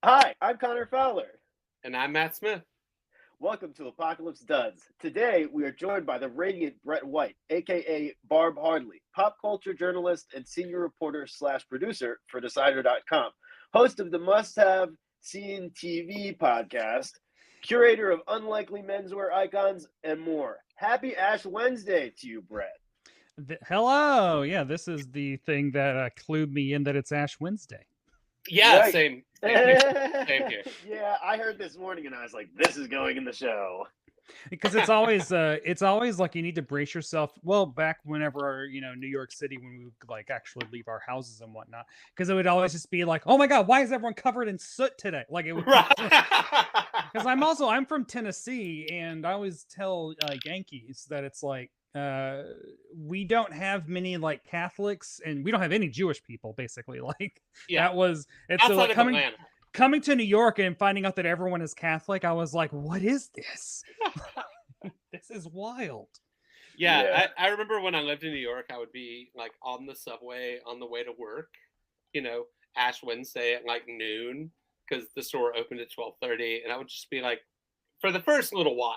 Hi, I'm Connor Fowler. And I'm Matt Smith. Welcome to Apocalypse Duds. Today, we are joined by the radiant Brett White, aka Barb Hardley, pop culture journalist and senior reporter slash producer for Decider.com, host of the Must Have Seen TV podcast, curator of unlikely menswear icons, and more. Happy Ash Wednesday to you, Brett. Hello. Yeah, this is the thing that clued me in that it's Ash Wednesday. Yeah, Right. same here. Same here. Yeah, I heard this morning and I was like, this is going in the show. Because it's always like you need to brace yourself. Well, back whenever New York City, when we would like actually leave our houses and whatnot, because it would always just be like, oh my god, why is everyone covered in soot today? Like it would. Because I'm from Tennessee, and I always tell Yankees that it's like we don't have many like Catholics, and we don't have any Jewish people. Basically, like it's outside so, like, of Atlanta. Coming to New York and finding out that everyone is Catholic, I was like, what is this? This is wild. Yeah. I remember when I lived in New York, I would be like on the subway on the way to work, Ash Wednesday at like noon because the store opened at 12:30, and I would just be like, for the first little while,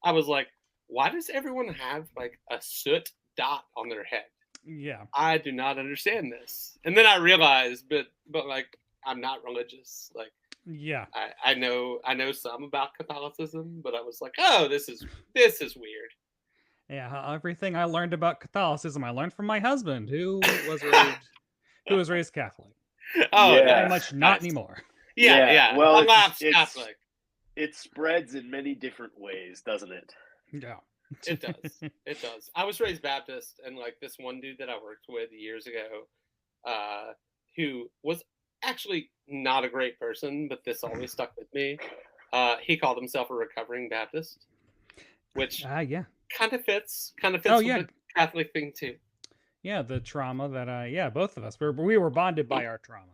I was like, why does everyone have like a soot dot on their head? Yeah. I do not understand this. And then I realized, but like, I'm not religious. Like, yeah, I know some about Catholicism, but I was like, oh, this is weird. Yeah, everything I learned about Catholicism, I learned from my husband, who was raised Catholic. Oh, yeah. Very much not anymore. Yeah. Well, it's Catholic. It spreads in many different ways, doesn't it? Yeah. It does. It does. I was raised Baptist, and like this one dude that I worked with years ago, who was actually not a great person, but this always stuck with me. He called himself a recovering Baptist, which kind of fits with the Catholic thing too. Yeah, the trauma that both of us we were bonded by our trauma.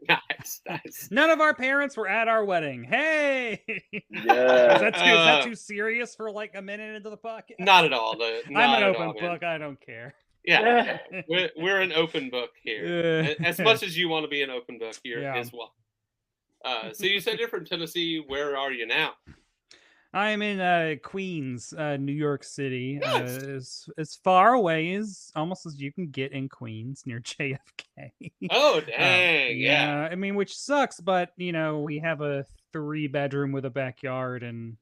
Nice. None of our parents were at our wedding. Hey, yeah. Is that too serious for like a minute into the podcast? Not at all. I'm an open book. I don't care. Yeah, we're an open book here. As much as you want to be an open book here as well. So you said you're from Tennessee. Where are you now? I'm in Queens, New York City. Nice. As far away as almost as you can get in Queens near JFK. Oh, dang. Yeah. I mean, which sucks, but we have a 3-bedroom with a backyard, and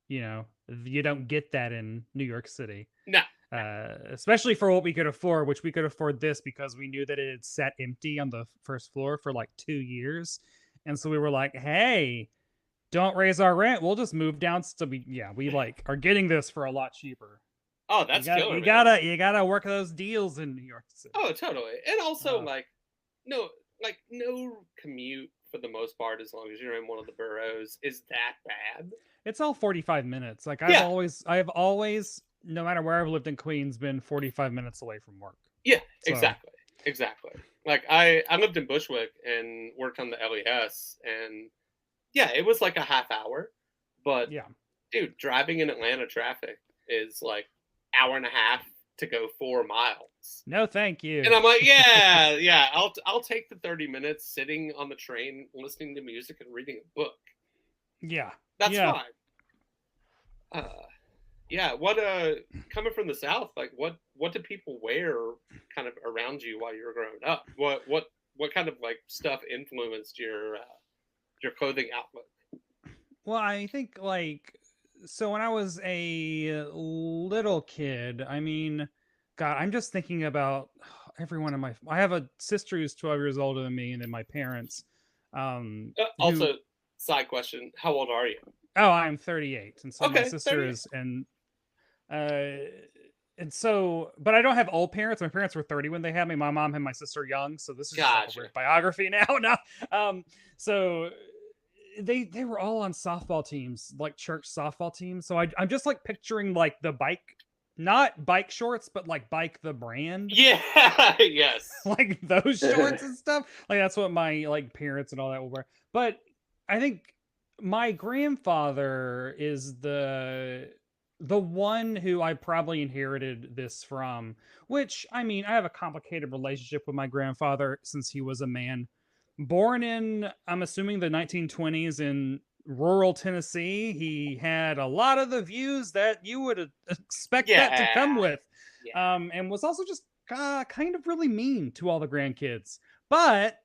you don't get that in New York City. No. Especially for what we could afford, which we could afford this because we knew that it had sat empty on the first floor for like 2 years. And so we were like, hey, don't raise our rent. We'll just move down. So we like are getting this for a lot cheaper. Oh, that's killer. You gotta work those deals in New York City. Oh, totally. And also no commute for the most part, as long as you're in one of the boroughs, is that bad. It's all 45 minutes. Like I've always, no matter where I've lived in Queens, been 45 minutes away from work. Yeah, so. Exactly. Like I lived in Bushwick and worked on the LES, and yeah, it was like a half hour, but dude, driving in Atlanta traffic is like hour and a half to go 4 miles. No, thank you. And I'm like, yeah, I'll take the 30 minutes sitting on the train, listening to music and reading a book. Yeah, that's fine. What coming from the South, like what did people wear kind of around you while you were growing up? What kind of like stuff influenced your clothing outlook? Well, I think so when I was a little kid, I mean, God, I'm just thinking about everyone in I have a sister who's 12 years older than me, and then my parents. Also, side question, how old are you? Oh, I'm 38, and so my sister 38. is, and so, but I don't have old parents. My parents were 30 when they had me. My mom had my sister young, so this is just like a weird biography now. So they were all on softball teams, like church softball teams. So I'm just like picturing like the not bike shorts, but like Bike the brand. Yeah, yes. Like those shorts and stuff. Like that's what my like parents and all that will wear. But I think my grandfather is the one who I probably inherited this from, which, I mean, I have a complicated relationship with my grandfather since he was a man born in, I'm assuming, the 1920s in rural Tennessee. He had a lot of the views that you would expect that to come with. And was also just kind of really mean to all the grandkids. But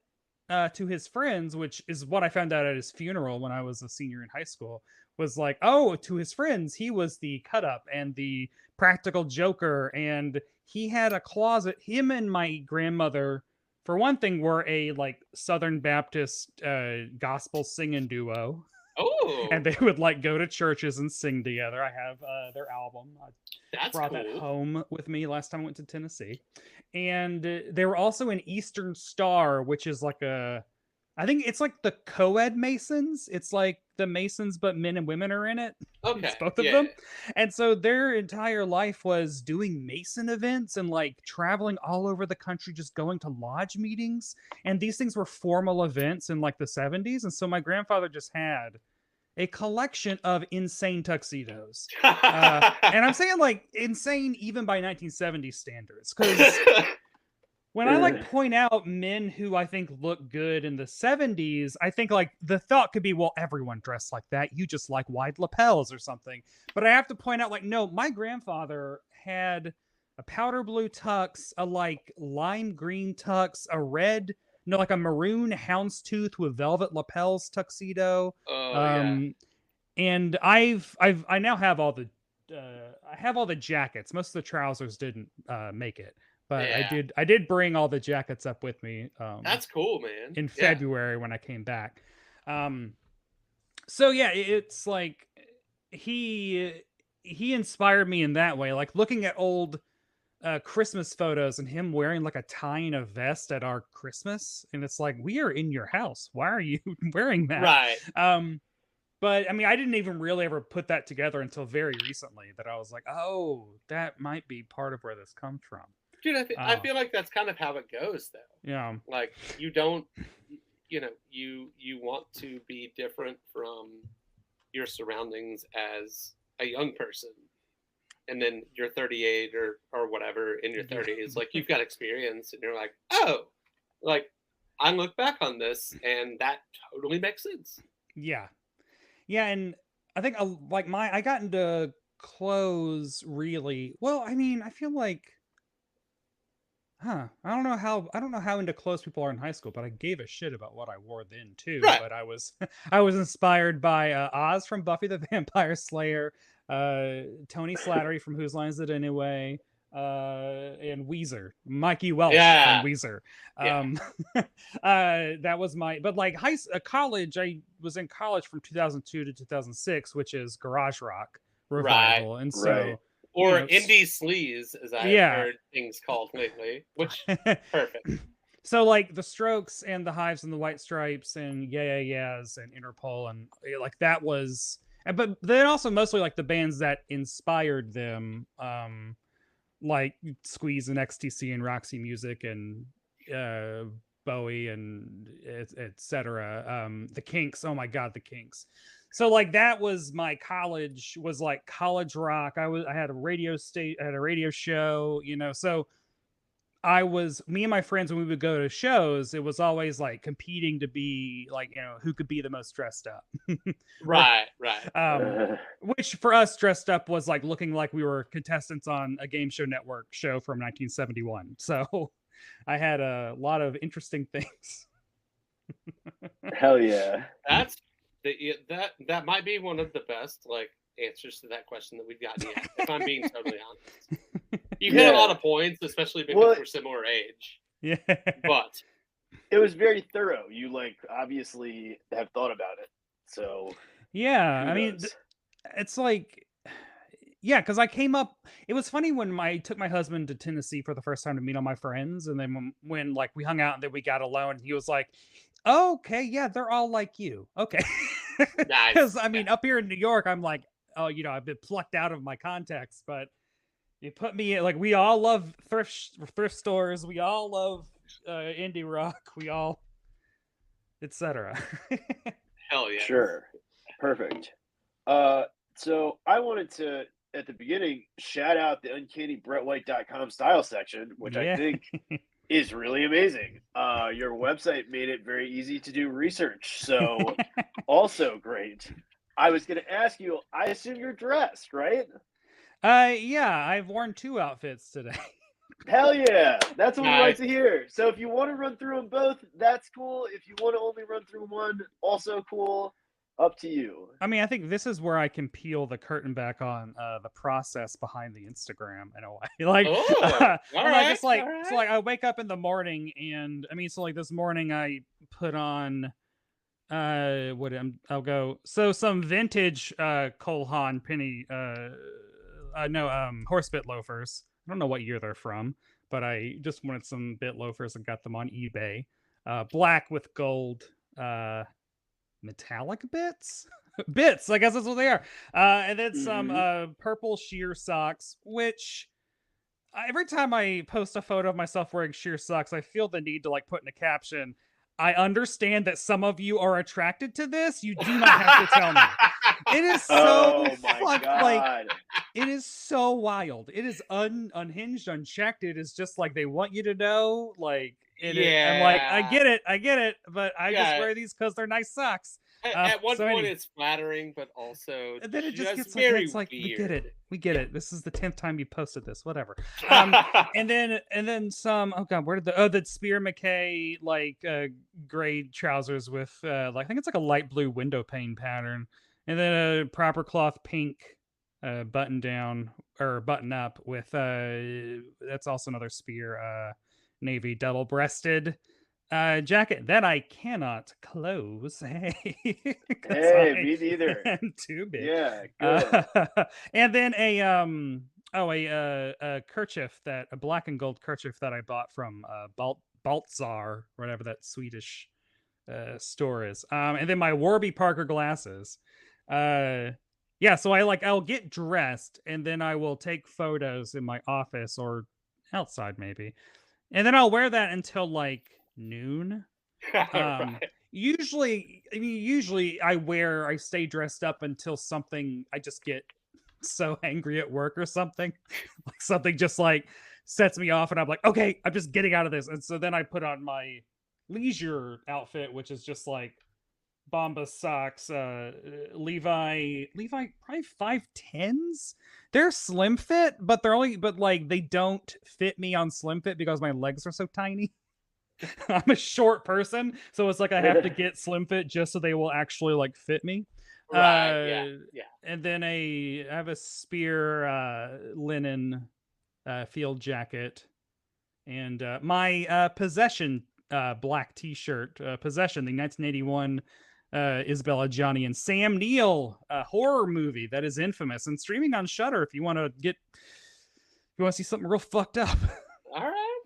to his friends, which is what I found out at his funeral when I was a senior in high school, was like, oh, to his friends, he was the cut up and the practical joker. And he had a closet. Him and my grandmother, for one thing, were a like Southern Baptist gospel singing duo. Oh, And they would like go to churches and sing together. I have their album. I brought cool. that home with me last time I went to Tennessee. And they were also an Eastern Star, which is like I think it's like the co-ed Masons. It's like the Masons, but men and women are in it. Okay. It's both of them. And so their entire life was doing Mason events and like traveling all over the country, just going to lodge meetings. And these things were formal events in like the 70s. And so my grandfather just had a collection of insane tuxedos. And I'm saying like insane even by 1970s standards. Because when I like point out men who I think look good in the 70s, I think like the thought could be, well, everyone dressed like that. You just like wide lapels or something. But I have to point out, like, no, my grandfather had a powder blue tux, a like lime green tux, like a maroon houndstooth with velvet lapels tuxedo. And I now have all the jackets. Most of the trousers didn't make it. But I did bring all the jackets up with me. That's cool, man. In February when I came back. So yeah, it's like he inspired me in that way. Like looking at old Christmas photos and him wearing like a tie and a vest at our Christmas, and it's like, we are in your house. Why are you wearing that? Right. But I mean, I didn't even really ever put that together until very recently. That I was like, oh, that might be part of where this comes from. Dude, I feel like that's kind of how it goes, though. Yeah. Like, you don't, you want to be different from your surroundings as a young person. And then you're 38 or whatever in your 30s. Like, you've got experience, and you're like, oh, like, I look back on this, and that totally makes sense. Yeah. Yeah, and I think, like, I got into clothes really... Well, I mean, I feel like... I don't know how into clothes people are in high school, but I gave a shit about what I wore then too. Right. But I was inspired by Oz from Buffy the Vampire Slayer, Tony Slattery from Whose Line Is It Anyway, and Weezer, Mikey Welch from Weezer. That was but like college, I was in college from 2002 to 2006, which is garage rock revival, and so. Or indie sleaze, as I've heard things called lately, which perfect. So like the Strokes and the Hives and the White Stripes and Yeahs and Interpol, and like that was, but then also mostly like the bands that inspired them, like Squeeze and XTC and Roxy Music and Bowie and etc. The Kinks. Oh my God, the Kinks. So like that was my college, was like college rock. I had a radio show, so me and my friends, when we would go to shows, it was always like competing to be like, who could be the most dressed up. Right. Which for us, dressed up was like looking like we were contestants on a Game Show Network show from 1971. So I had a lot of interesting things. Hell yeah. That might be one of the best like answers to that question that we've gotten yet, if I'm being totally honest. You hit a lot of points, especially because we're similar age. Yeah. But it was very thorough. You like obviously have thought about it. So yeah, I mean, it's like, yeah, because I came up. It was funny when I took my husband to Tennessee for the first time to meet all my friends, and then when like we hung out and then we got alone, he was like, oh, okay, yeah, they're all like you. Okay. Nice. Because I mean, up here in New York, I'm like, oh, I've been plucked out of my context, but you put me in, like, we all love thrift stores, we all love indie rock, we all, etc. Hell yeah. Sure. Perfect. So I wanted to, at the beginning, shout out the uncannybrettwhite.com style section, which I think is really amazing. Your website made it very easy to do research, so also great. I was going to ask you, I assume you're dressed, right? Yeah, I've worn 2 outfits today. Hell yeah, that's what we like Nice. to hear. So if you want to run through them both, that's cool. If you want to only run through one, also cool. Up to you. I mean, I think this is where I can peel the curtain back on the process behind the Instagram in a way. Like, Oh, I all don't know, just right, like all so, like I wake up in the morning, and I mean, so like this morning I put on I'll go some vintage Cole Haan penny no horsebit loafers. I don't know what year they're from, but I just wanted some bit loafers and got them on eBay. Black with gold metallic bits. Bits, I guess that's what they are. And then some purple sheer socks, which every time I post a photo of myself wearing sheer socks, I feel the need to like put in a caption, I understand that some of you are attracted to this. You do not have to tell me. It is so Oh my like god. it is so wild. It is unhinged, unchecked. It is just like they want you to know. Like I'm like, I Yeah. get it, but I just Yeah. wear these because they're nice socks. At one so point, anyway. it's flattering, but also And then it just gets like very it's like weird. we get it. This is the 10th time you posted this, whatever. And then some. Oh god, where did the Spear McKay like gray trousers with like I think it's like a light blue window pane pattern, and then a proper cloth pink button down or button up with that's also another Spear navy double breasted jacket that I cannot close. Hey, Hey, me neither. am too big. Yeah, good. And then a kerchief a black and gold kerchief that I bought from Baltzar, whatever that Swedish store is. And then my Warby Parker glasses. Yeah, so I'll get dressed and then I will take photos in my office or outside maybe. And then I'll wear that until like noon. Right. Usually I stay dressed up until something I just get so angry at work or something. Like something just like sets me off and I'm like, okay, I'm just getting out of this. And so then I put on my leisure outfit, which is just like Bombas socks, Levi probably 5'10s. They're slim fit, but they don't fit me on slim fit because my legs are so tiny. I'm a short person, so it's like I have to get slim fit just so they will actually like fit me. Right. Yeah. And then I have a Spear linen field jacket, and my Possession black T-shirt. Possession, the 1981 Isabella Johnny and Sam Neill horror movie that is infamous and streaming on Shudder. If you want to see something real fucked up. All right.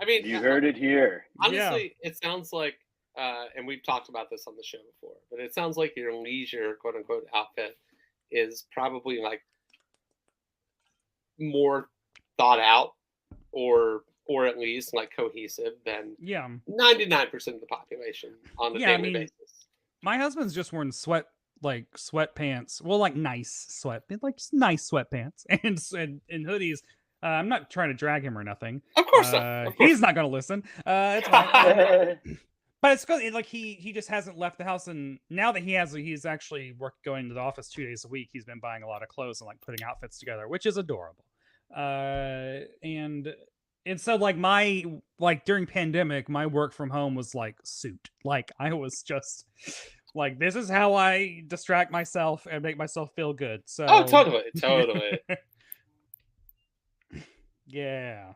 I mean, You heard it here. Honestly, It sounds like, and we've talked about this on the show before, but it sounds like your leisure quote unquote outfit is probably like more thought out or at least like cohesive than 99% of the population on a daily basis. My husband's just wearing sweatpants. Well, like nice nice sweatpants and hoodies. I'm not trying to drag him or nothing. Of course not. He's not going to listen. It's fine. But it's good. Like he just hasn't left the house, and now that he's actually going to the office 2 days a week. He's been buying a lot of clothes and like putting outfits together, which is adorable. And so like during pandemic, my work from home was like suit. Like I was just like, this is how I distract myself and make myself feel good. So totally. Yeah.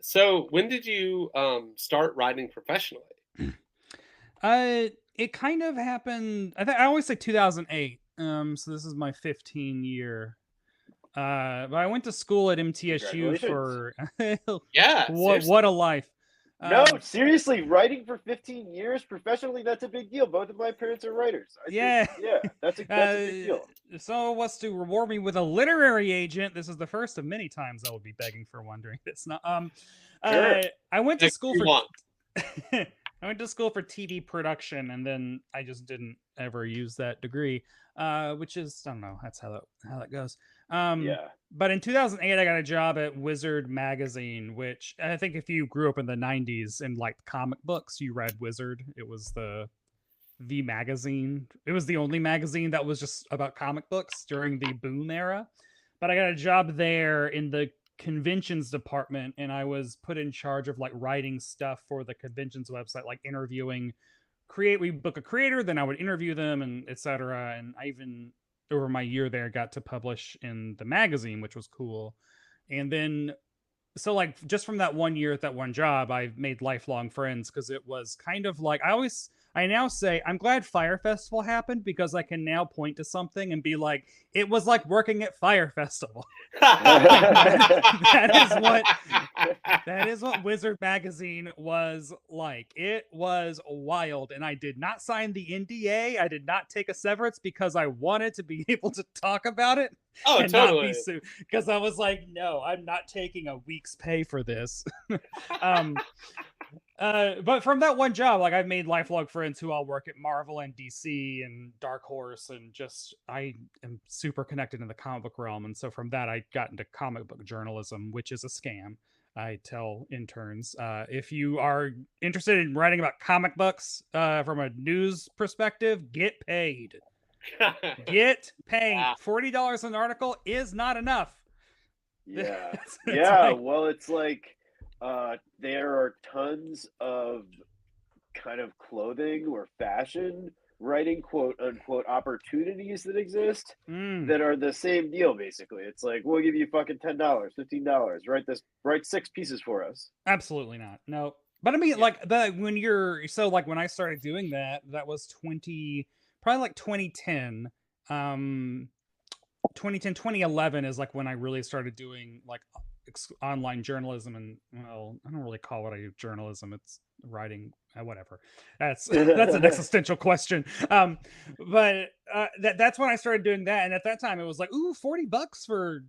So when did you start writing professionally? It kind of happened. I always say 2008. So this is my 15 year. But I went to school at MTSU for what a life. No, seriously, writing for 15 years professionally, that's a big deal. Both of my parents are writers. I think, that's a big deal. So what's to reward me with a literary agent? This is the first of many times I will be begging for one during this. Sure. I went to school for I went to school for TV production, and then I just didn't ever use that degree, which is, I don't know, that's how that goes. Yeah. But in 2008, I got a job at Wizard magazine, which I think if you grew up in the 90s and liked comic books, you read Wizard. It was the magazine. It was the only magazine that was just about comic books during the boom era. But I got a job there in the conventions department, and I was put in charge of like writing stuff for the conventions website, like interviewing we book a creator, then I would interview them and etc. And I even over my year there got to publish in the magazine, which was cool. And then so like just from that 1 year at that one job, I've made lifelong friends because it was kind of like I now say I'm glad Fire Festival happened because I can now point to something and be like, it was like working at Fire Festival. that is what Wizard magazine was like. It was wild, and I did not sign the NDA. I did not take a severance because I wanted to be able to talk about it. Oh, and totally. Not be sued. Because I was like, no, I'm not taking a week's pay for this. But from that one job, like I've made lifelong friends who all work at Marvel and DC and Dark Horse, and just I am super connected in the comic book realm. And so from that, I got into comic book journalism, which is a scam. I tell interns, if you are interested in writing about comic books from a news perspective, get paid. Get paid. $40 an article is not enough. Yeah. It's yeah. like- Well, it's like there are tons of kind of clothing or fashion writing quote unquote opportunities that exist that are the same deal. Basically, it's like we'll give you fucking $10, $15. Write 6 pieces for us. Absolutely not. No. But I mean, like when you're so like when I started doing that was 2010. 2011 is like when I really started doing like online journalism, and well, I don't really call what I do journalism. It's writing, whatever. That's an existential question. But that's when I started doing that, and at that time it was like, ooh, $40 for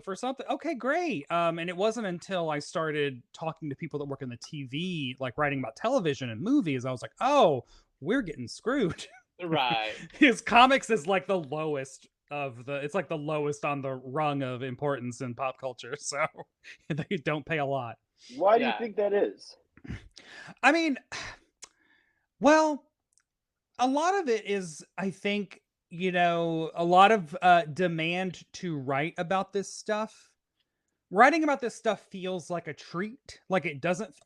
for something. Okay, great. And it wasn't until I started talking to people that work in the TV, like writing about television and movies, I was like, oh, we're getting screwed. Right. His comics is like the lowest it's like the lowest on the rung of importance in pop culture, so they don't pay a lot. Why do you think that is? I mean, well, a lot of it is, I think, a lot of demand to write about this stuff. Writing about this stuff feels like a treat. Like it doesn't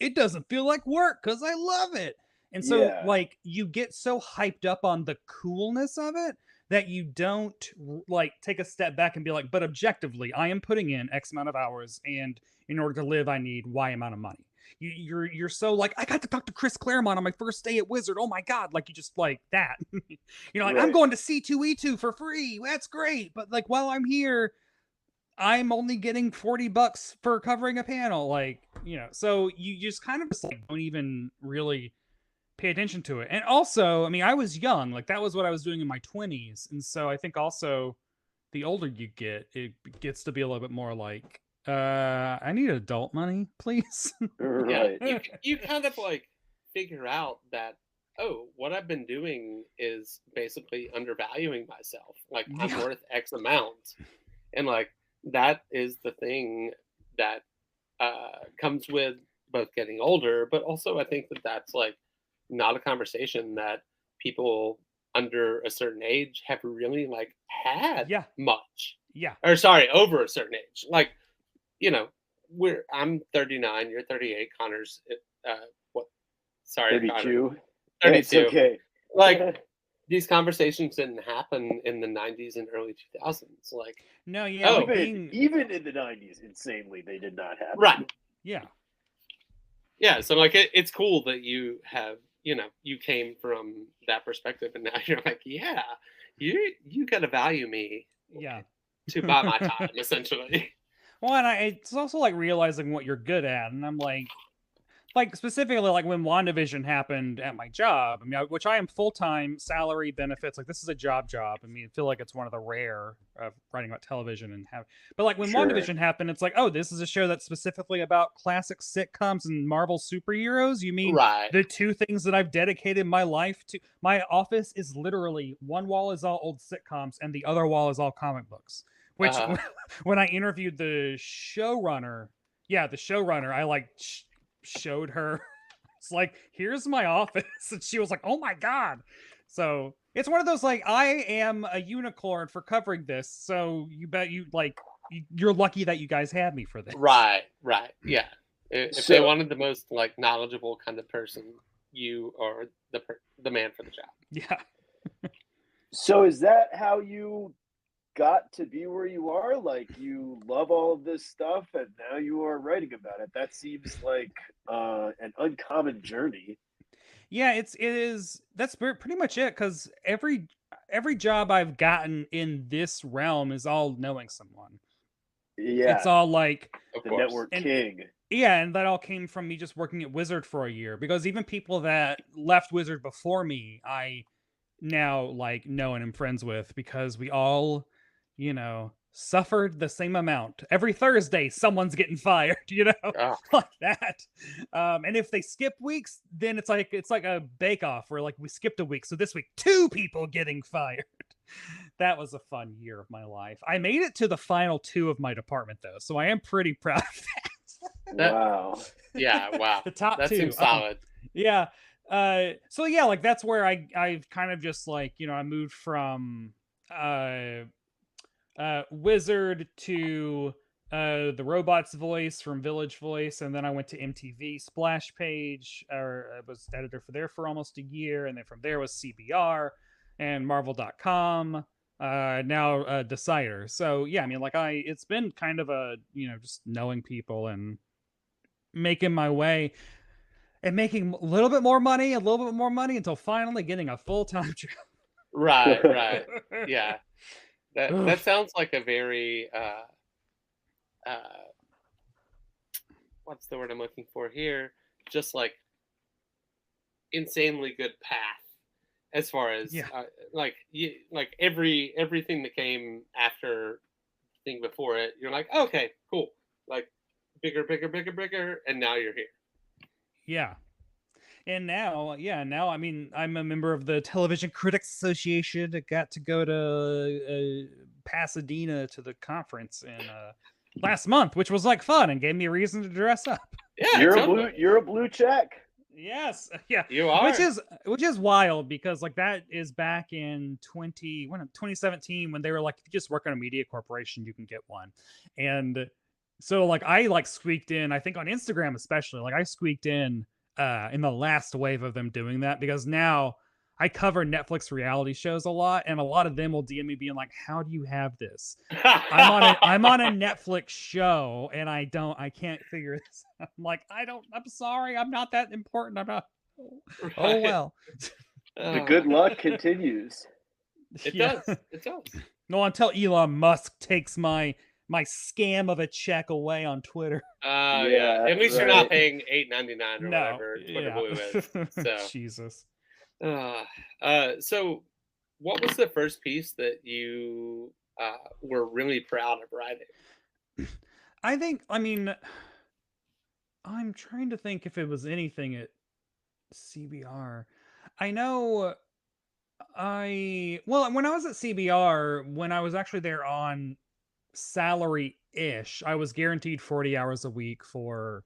feel like work because I love it. And so like you get so hyped up on the coolness of it that you don't like take a step back and be like, but objectively, I am putting in X amount of hours, and in order to live, I need Y amount of money. You're so like, I got to talk to Chris Claremont on my first day at Wizard. Oh my God. Like you just like that, like I'm going to C2E2 for free. That's great. But like, while I'm here, I'm only getting $40 for covering a panel. Like, so you just kind of just like don't even really pay attention to it. And also, I mean, I was young, like that was what I was doing in my 20s. And so I think also the older you get, it gets to be a little bit more like, I need adult money, please. Right. Yeah, you kind of like figure out that, oh, what I've been doing is basically undervaluing myself. Like I'm worth X amount. And like that is the thing that comes with both getting older, but also I think that's like not a conversation that people under a certain age have really like had much. Yeah. Or sorry, over a certain age. Like, I'm 39, you're 38, Connor's what? Sorry, 32. Connor. 32. It's okay. Like these conversations didn't happen in the 90s and early 2000s. Like no, yeah, even in the 90s, insanely, they did not happen. Right. Yeah. Yeah, so like it's cool that you have, you came from that perspective, and now you're like, yeah, you gotta value me. Yeah. To buy my time, essentially. Well, and it's also like realizing what you're good at, and I'm like specifically like when WandaVision happened at my job. I mean, which I am full-time, salary, benefits. Like this is a job. I mean, I feel like it's one of the rare of writing about television and but like when WandaVision happened, it's like, oh, this is a show that's specifically about classic sitcoms and Marvel superheroes. You mean the two things that I've dedicated my life to? My office is literally one wall is all old sitcoms and the other wall is all comic books. Which when I interviewed the showrunner, I like showed her. It's like, here's my office, and she was like, "Oh my god!" So it's one of those like, I am a unicorn for covering this. So you bet you're lucky that you guys had me for this. Right. Yeah. If they wanted the most like knowledgeable kind of person, you are the man for the job. Yeah. So is that how you got to be where you are? Like, you love all of this stuff and now you are writing about it. That seems like an uncommon journey. Yeah, it is. That's pretty much it. Because every job I've gotten in this realm is all knowing someone. Yeah, it's all like the network king. Yeah, and that all came from me just working at Wizard for a year. Because even people that left Wizard before me, I now like know and am friends with, because we all, suffered the same amount. Every Thursday, someone's getting fired, like that. And if they skip weeks, then it's like a bake-off where like we skipped a week. So this week, 2 people getting fired. That was a fun year of my life. I made it to the final 2 of my department though, so I am pretty proud of that. Wow. Yeah, wow. The top 2. That seems solid. Yeah. So yeah, like that's where I've kind of just like, I moved from Wizard to the Robot's Voice from Village Voice, and then I went to MTV Splash Page, or I was editor for almost a year, and then from there was CBR and Marvel.com, now Decider. So yeah, I mean, like it's been kind of a, just knowing people and making my way and making a little bit more money until finally getting a full-time job. Right. Yeah. That sounds like a very what's the word I'm looking for here? Just like insanely good path, as far as everything that came after the thing before it. You're like, okay, cool, like bigger, and now you're here. Yeah. And now, I mean, I'm a member of the Television Critics Association. I got to go to Pasadena to the conference in last month, which was like fun and gave me a reason to dress up. Yeah, you're a blue check. Yes, yeah, you are. Which is wild, because like that is back in 2017 when they were like, if you just work on a media corporation, you can get one. And so like I like squeaked in, I think on Instagram especially, like I squeaked in the last wave of them doing that, because now I cover Netflix reality shows a lot, and a lot of them will DM me being like, how do you have this? I'm on a Netflix show and I can't figure this out. I'm like, I'm sorry, I'm not that important. I'm not. Right. Oh well. The good luck continues. It does. No, until Elon Musk takes my scam of a check away on Twitter. Yeah. At least you're not paying $8.99 or whatever Twitter Blue is. So Jesus. So what was the first piece that you were really proud of writing? I'm trying to think if it was anything at CBR. I know when I was at CBR, when I was actually there on salary-ish, I was guaranteed 40 hours a week for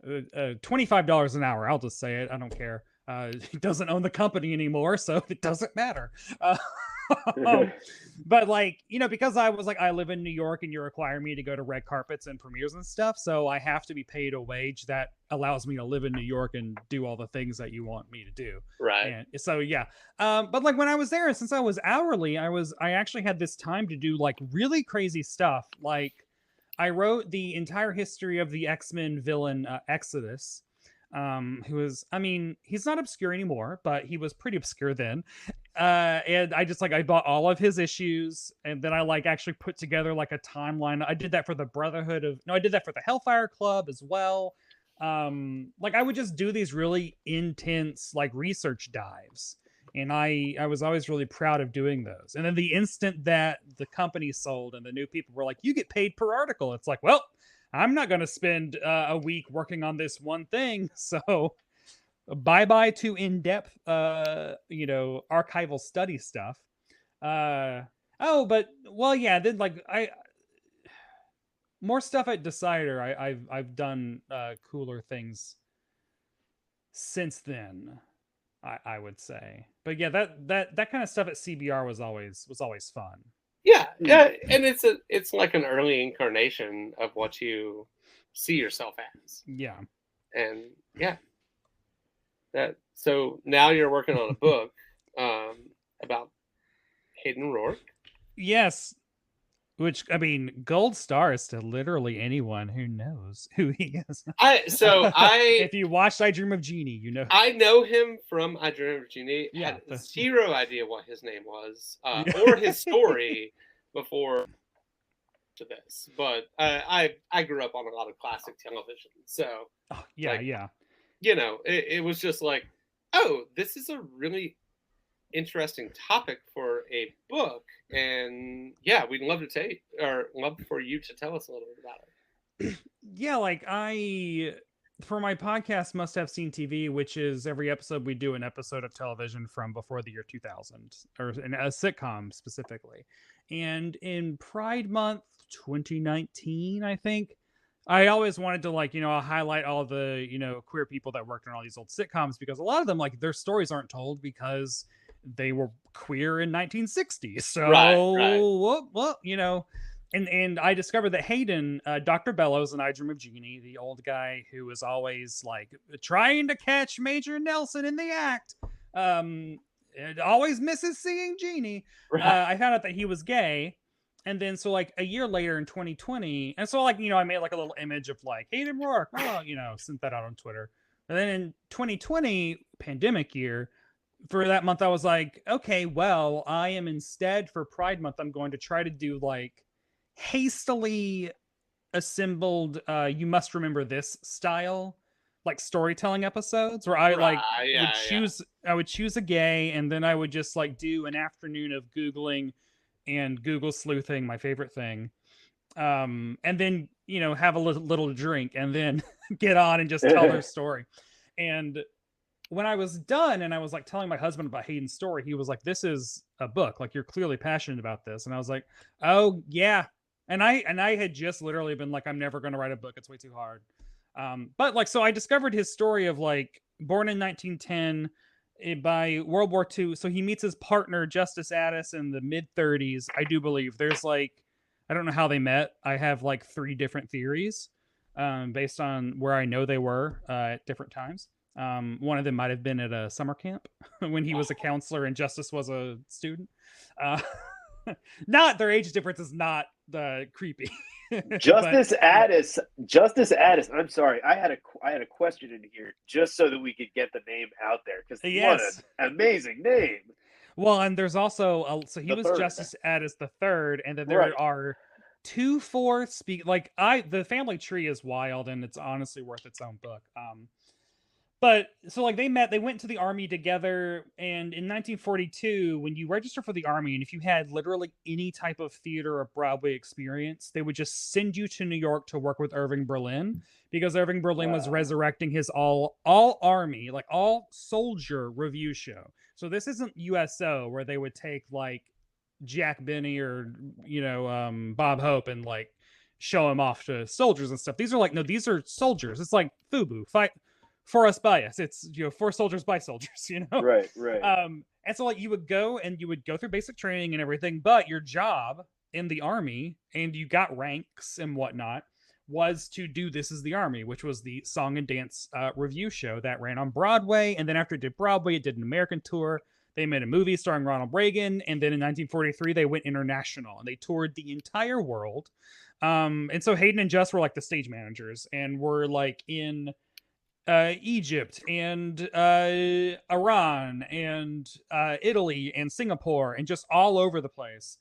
$25 an hour. I'll just say it. I don't care. He doesn't own the company anymore, so it doesn't matter. But like, because I was like, I live in New York and you require me to go to red carpets and premieres and stuff, so I have to be paid a wage that allows me to live in New York and do all the things that you want me to do. Right. And so yeah. But like when I was there, since I was hourly, I actually had this time to do like really crazy stuff. Like I wrote the entire history of the X-Men villain Exodus. Who was, he's not obscure anymore, but he was pretty obscure then. And I just I bought all of his issues, and then I actually put together a timeline. I did that for the I did that for the Hellfire Club as well. I would just do these really intense research dives, and I was always really proud of doing those. And then the instant that the company sold and the new people were like, you get paid per article, it's like, well, I'm not going to spend a week working on this one thing. So bye-bye to in-depth, archival study stuff. Then more stuff at Decider. I've done cooler things since then. I would say, but yeah, that kind of stuff at CBR was always fun. Yeah, yeah, and it's like an early incarnation of what you see yourself as. Yeah, and yeah, so now you're working on a book about Hayden Rourke. Yes, which I mean, gold stars to literally anyone who knows who he is. If you watched I Dream of Jeannie, you know. I know him from I Dream of Jeannie. Yeah, had zero idea what his name was or his story before to this, but I grew up on a lot of classic television, so yeah. You know, it was just like, oh, this is a really interesting topic for a book, and yeah, we'd love for you to tell us a little bit about it. Yeah, like for my podcast Must Have Seen TV, which is every episode we do an episode of television from before the year 2000, or in a sitcom specifically. And in Pride Month 2019, I think, I always wanted to highlight all the queer people that worked on all these old sitcoms, because a lot of them, like, their stories aren't told because they were queer in 1960. So right. well, and I discovered that Hayden, Dr. Bellows in I Dream of Jeannie, the old guy who was always like trying to catch Major Nelson in the act, always misses seeing Jeannie. Right. I found out that he was gay. And then, so like a year later in 2020, and so like, I made like a little image of like Hayden Rourke, sent that out on Twitter. And then in 2020, pandemic year, for that month, I was like, okay, well, I am instead, for Pride Month, I'm going to try to do like hastily assembled, you must remember this style, like storytelling episodes where I would choose a gay, and then I would just like do an afternoon of Googling and Google sleuthing, my favorite thing, and then have a little drink, and then get on and just tell their story. And when I was done and I was like telling my husband about Hayden's story, he was like, this is a book, like, you're clearly passionate about this. And I was like, oh yeah. And I had just literally been like, I'm never going to write a book, it's way too hard. But like, so I discovered his story of like born in 1910, by World War II. So he meets his partner, Justice Addis, in the mid-30s, I do believe. There's like, I don't know how they met. I have like 3 different theories based on where I know they were at different times. One of them might have been at a summer camp when he was a counselor and Justice was a student. Not their age difference is not creepy. Justice Addis. I'm sorry, I had a question in here just so that we could get the name out there, because what an amazing name. Well, and there's also so he was Justice Addis the third, and then there are 2 fourths. The family tree is wild, and it's honestly worth its own book. But so like they went to the army together, and in 1942, when you register for the army, and if you had literally any type of theater or Broadway experience, they would just send you to New York to work with Irving Berlin, because Irving Berlin was resurrecting his all army, like all soldier review show. So this isn't USO where they would take like Jack Benny or Bob Hope and like show him off to soldiers and stuff. These are like, no, these are soldiers. It's like FUBU, fight for us by us. It's for soldiers by soldiers, Right. And so like you would go through basic training and everything, but your job in the army, and you got ranks and whatnot, was to do This Is the Army, which was the song and dance review show that ran on Broadway. And then after it did Broadway, it did an American tour. They made a movie starring Ronald Reagan, and then in 1943 they went international and they toured the entire world. And so Hayden and Just were like the stage managers, and were like in Egypt and Iran and Italy and Singapore, and just all over the place.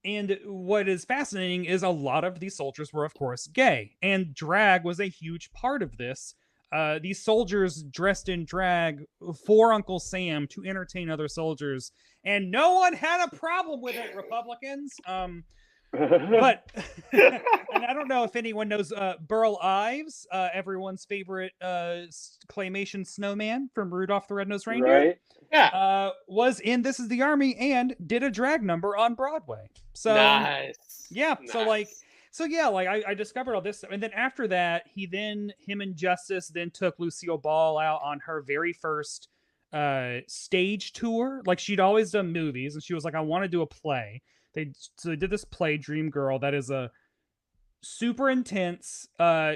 And what is fascinating is a lot of these soldiers were, of course, gay, and drag was a huge part of this. These soldiers dressed in drag for Uncle Sam to entertain other soldiers, and no one had a problem with it, Republicans. But and I don't know if anyone knows Burl Ives, everyone's favorite claymation snowman from Rudolph the Red-Nosed Reindeer. Right. Yeah. Was in This Is the Army and did a drag number on Broadway. So nice. Yeah. Nice. So yeah, like I discovered all this, and then after that, him and Justice then took Lucille Ball out on her very first stage tour. Like she'd always done movies, and she was like, I want to do a play. So they did this play, Dream Girl, that is a super intense.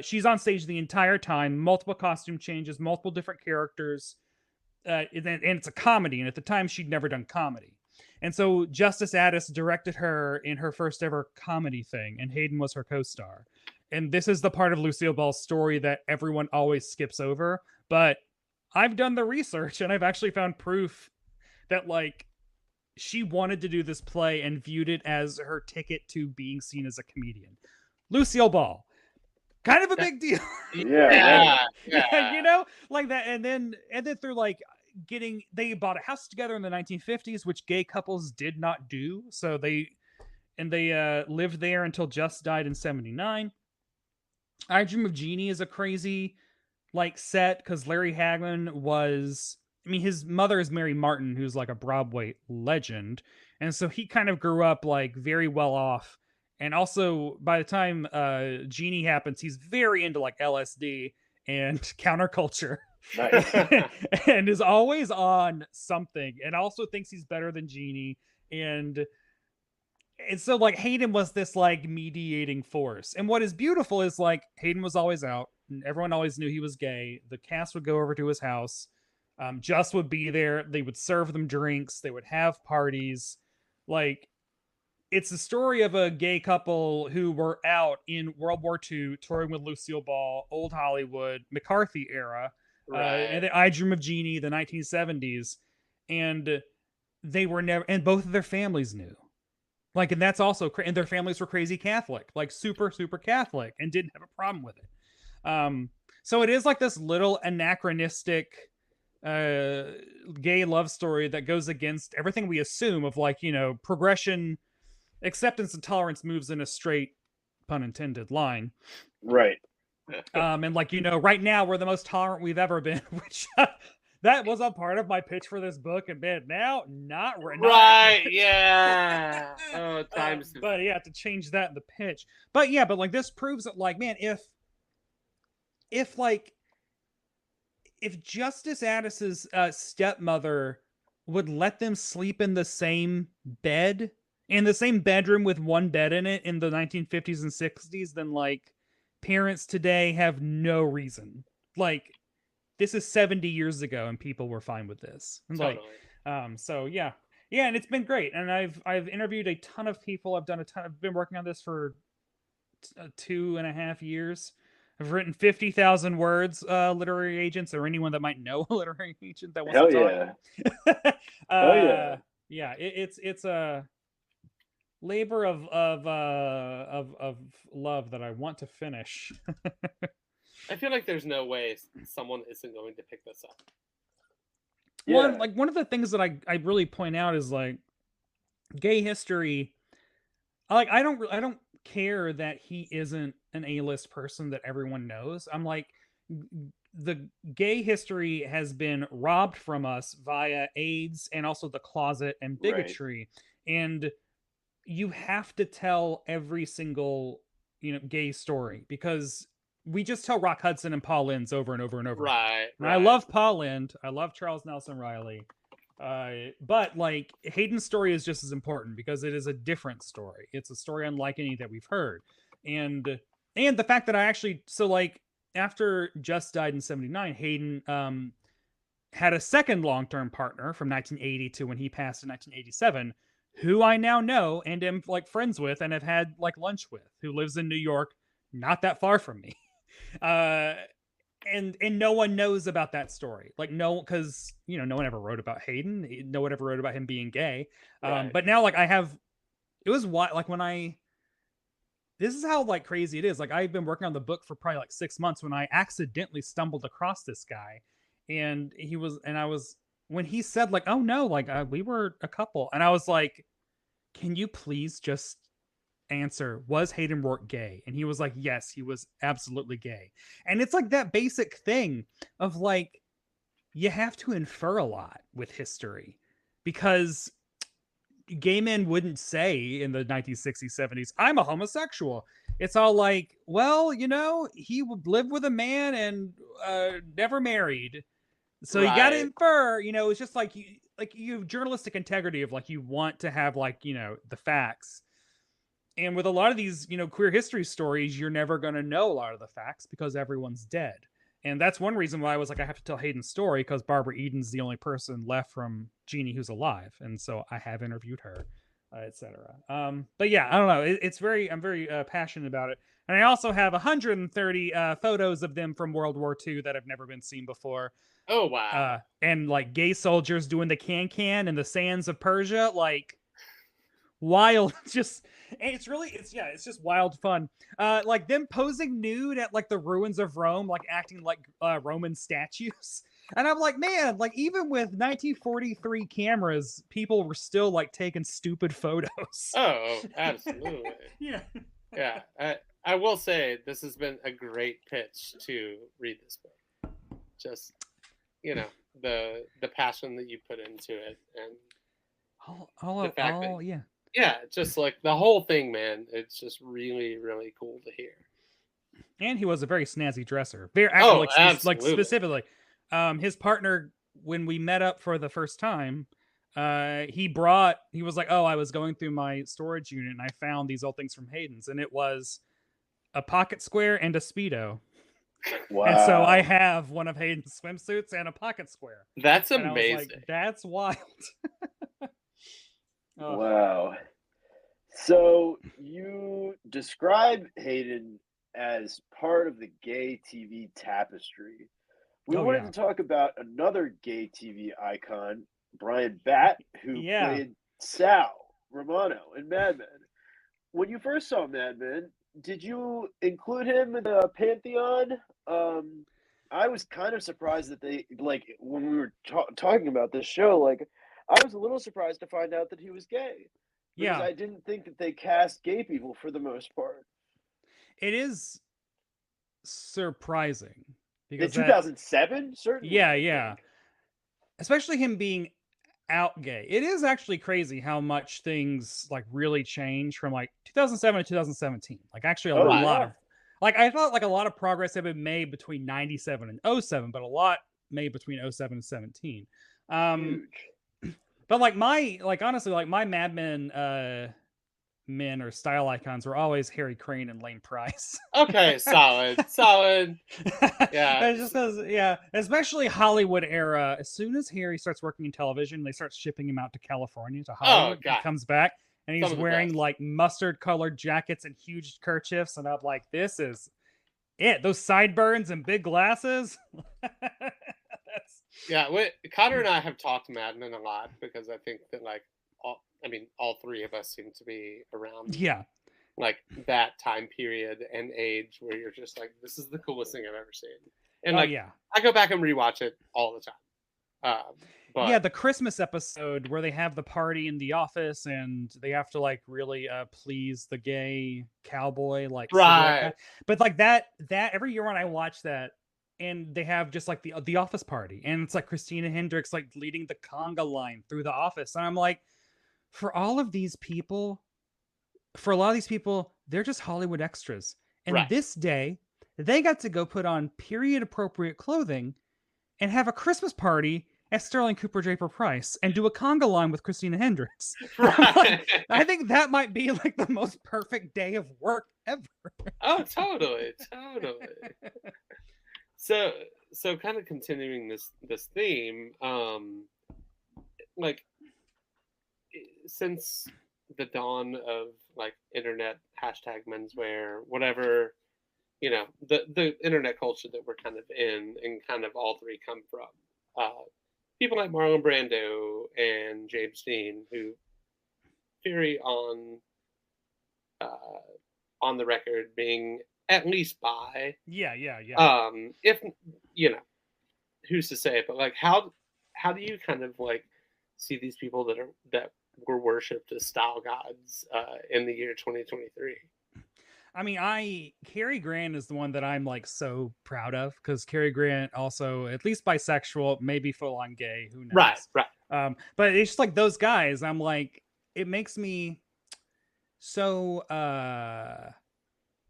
She's on stage the entire time, multiple costume changes, multiple different characters, and it's a comedy. And at the time, she'd never done comedy. And so Justice Addis directed her in her first ever comedy thing, and Hayden was her co-star. And this is the part of Lucille Ball's story that everyone always skips over. But I've done the research, and I've actually found proof that, like, she wanted to do this play and viewed it as her ticket to being seen as a comedian. Lucille Ball, kind of a big deal. Yeah. You know, like that. And then through like they bought a house together in the 1950s, which gay couples did not do. So they lived there until Just died in 79. I Dream of Jeannie is a crazy like set because Larry Hagman was, I mean, his mother is Mary Martin, who's like a Broadway legend. And so he kind of grew up like very well off. And also by the time Jeannie happens, he's very into like LSD and counterculture. Nice. And is always on something, and also thinks he's better than Jeannie. And so like Hayden was this like mediating force. And what is beautiful is like Hayden was always out, and everyone always knew he was gay. The cast would go over to his house. Just would be there. They would serve them drinks. They would have parties. Like, it's the story of a gay couple who were out in World War II, touring with Lucille Ball, old Hollywood, McCarthy era, and the I Dream of Jeannie, the 1970s, and they were never, and both of their families knew. Like, and that's also, and their families were crazy Catholic, like super, super Catholic, and didn't have a problem with it. So it is like this little anachronistic gay love story that goes against everything we assume of like, you know, progression, acceptance, and tolerance moves in a straight, pun intended, line. Right. And like, you know, right now we're the most tolerant we've ever been, which that was a part of my pitch for this book, and man, now not right. Yeah. Oh, times. But yeah, to change that in the pitch. But yeah, but like this proves that, like, man, if Justice Addis's stepmother would let them sleep in the same bed, in the same bedroom with one bed in it in the 1950s and 60s, then like parents today have no reason. Like, this is 70 years ago and people were fine with this. And Totally. like, so yeah, and it's been great. And I've interviewed a ton of people. I've been working on this for 2.5 years. I've written 50,000 words, literary agents, or anyone that might know a literary agent that wants Hell to talk. Hell yeah. Yeah, it's a labor of love that I want to finish. I feel like there's no way someone isn't going to pick this up. Yeah. One of the things that I really point out is like gay history. Like, I don't care that he isn't an A-list person that everyone knows. I'm like, the gay history has been robbed from us via AIDS and also the closet and bigotry. Right. And you have to tell every single, you know, gay story, because we just tell Rock Hudson and Paul Lynde's over and over and over. Right. And I love Paul Lynde. I love Charles Nelson Riley. But like Hayden's story is just as important because it is a different story. It's a story unlike any that we've heard. And the fact that I actually, so like after Just died in 79, Hayden had a second long-term partner from 1980 to when he passed in 1987, who I now know and am like friends with and have had like lunch with, who lives in New York, not that far from me. And no one knows about that story. Like, no, because, you know, no one ever wrote about Hayden. No one ever wrote about him being gay. Right. But now, like, it was what, like, this is how, like, crazy it is. Like, I've been working on the book for probably like 6 months when I accidentally stumbled across this guy. And when he said, like, oh no, like, we were a couple. And I was like, can you please just answer, was Hayden Rourke gay? And he was like, yes, he was absolutely gay. And it's like that basic thing of like, you have to infer a lot with history, because gay men wouldn't say in the 1960s, 70s, I'm a homosexual. it's all like, well, he would live with a man and never married. So you got to infer, it's just like you have journalistic integrity of like, you want to have like, the facts. And with a lot of these, queer history stories, you're never going to know a lot of the facts because everyone's dead. And that's one reason why I was like, I have to tell Hayden's story, because Barbara Eden's the only person left from Jeannie who's alive. And so I have interviewed her, etc. But yeah, I don't know. I'm very passionate about it. And I also have 130 photos of them from World War II that have never been seen before. Oh, wow. And like gay soldiers doing the can in the sands of Persia, like wild. It's just wild fun. Like them posing nude at like the ruins of Rome, like acting like Roman statues. And I'm like, man, like even with 1943 cameras, people were still like taking stupid photos. Oh, absolutely. Yeah. I will say this has been a great pitch to read this book. Just, the passion that you put into it, and the fact that, yeah, just like the whole thing, man. It's just really, really cool to hear. And he was a very snazzy dresser. Like specifically, his partner, when we met up for the first time, he was like, oh, I was going through my storage unit and I found these old things from Hayden's, and it was a pocket square and a Speedo. Wow. And so I have one of Hayden's swimsuits and a pocket square. That's amazing. Like, that's wild. Oh. Wow. So you describe Hayden as part of the gay TV tapestry. We wanted to talk about another gay TV icon, Brian Batt, who played Sal Romano in Mad Men. When you first saw Mad Men, did you include him in the pantheon? I was kind of surprised that they, like, when we were talking about this show, like, I was a little surprised to find out that he was gay. Because I didn't think that they cast gay people for the most part. It is surprising. Because in 2007, certainly. Yeah. Especially him being out gay. It is actually crazy how much things like really change from like 2007 to 2017. Like actually a lot of, like I thought like a lot of progress had been made between 97 and 07, but a lot made between 07 and 17. Huge. But like honestly, like my Mad Men men or style icons were always Harry Crane and Lane Price. Okay, solid. Yeah. It's just because, especially Hollywood era. As soon as Harry starts working in television, they start shipping him out to California to Hollywood. He comes back and he's wearing like mustard colored jackets and huge kerchiefs, and I'm like, this is it. Those sideburns and big glasses. Conor and I have talked Mad Men a lot because I think that like all three of us seem to be around like that time period and age where you're just like, this is the coolest thing I've ever seen. And I go back and rewatch it all the time. But the Christmas episode where they have the party in the office and they have to like really please the gay cowboy, like right. But like that every year when I watch that, and they have just like the office party, and it's like Christina Hendricks like leading the conga line through the office, and I'm like, for a lot of these people, they're just Hollywood extras. And this day, they got to go put on period appropriate clothing and have a Christmas party at Sterling Cooper Draper Price and do a conga line with Christina Hendricks. Like, I think that might be like the most perfect day of work ever. Oh, totally. So kind of continuing this theme, like since the dawn of like internet #menswear, whatever, the internet culture that we're kind of in, and kind of all three come from people like Marlon Brando and James Dean, who very on the record being at least bi. Yeah. If who's to say? But like, how do you kind of like see these people that were worshipped as style gods in the year 2023? I mean, Cary Grant is the one that I'm like so proud of, because Cary Grant also at least bisexual, maybe full on gay, who knows? Right. But it's just like those guys. I'm like, it makes me so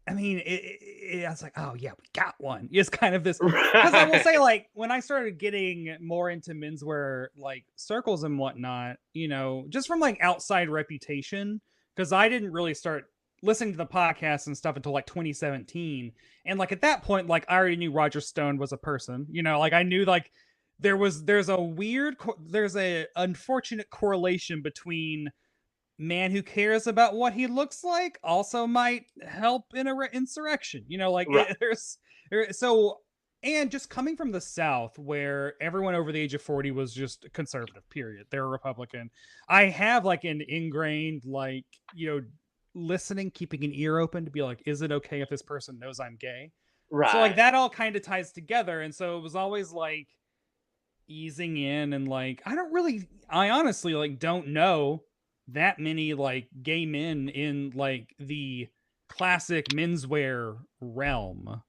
I mean, I was like, oh yeah, we got one. It's kind of this, because I will say, like, when I started getting more into menswear, like circles and whatnot, just from like outside reputation, because I didn't really start listening to the podcast and stuff until like 2017, and like at that point, like I already knew Roger Stone was a person, like I knew like there's a unfortunate correlation between man who cares about what he looks like also might help in a insurrection. Like Right. So, and just coming from the South where everyone over the age of 40 was just conservative, period. They're a Republican. I have like an ingrained, like, listening, keeping an ear open to be like, is it okay if this person knows I'm gay? So like Right. that all kind of ties together. And so it was always like easing in, and like, I honestly like don't know that many like gay men in like the classic menswear realm.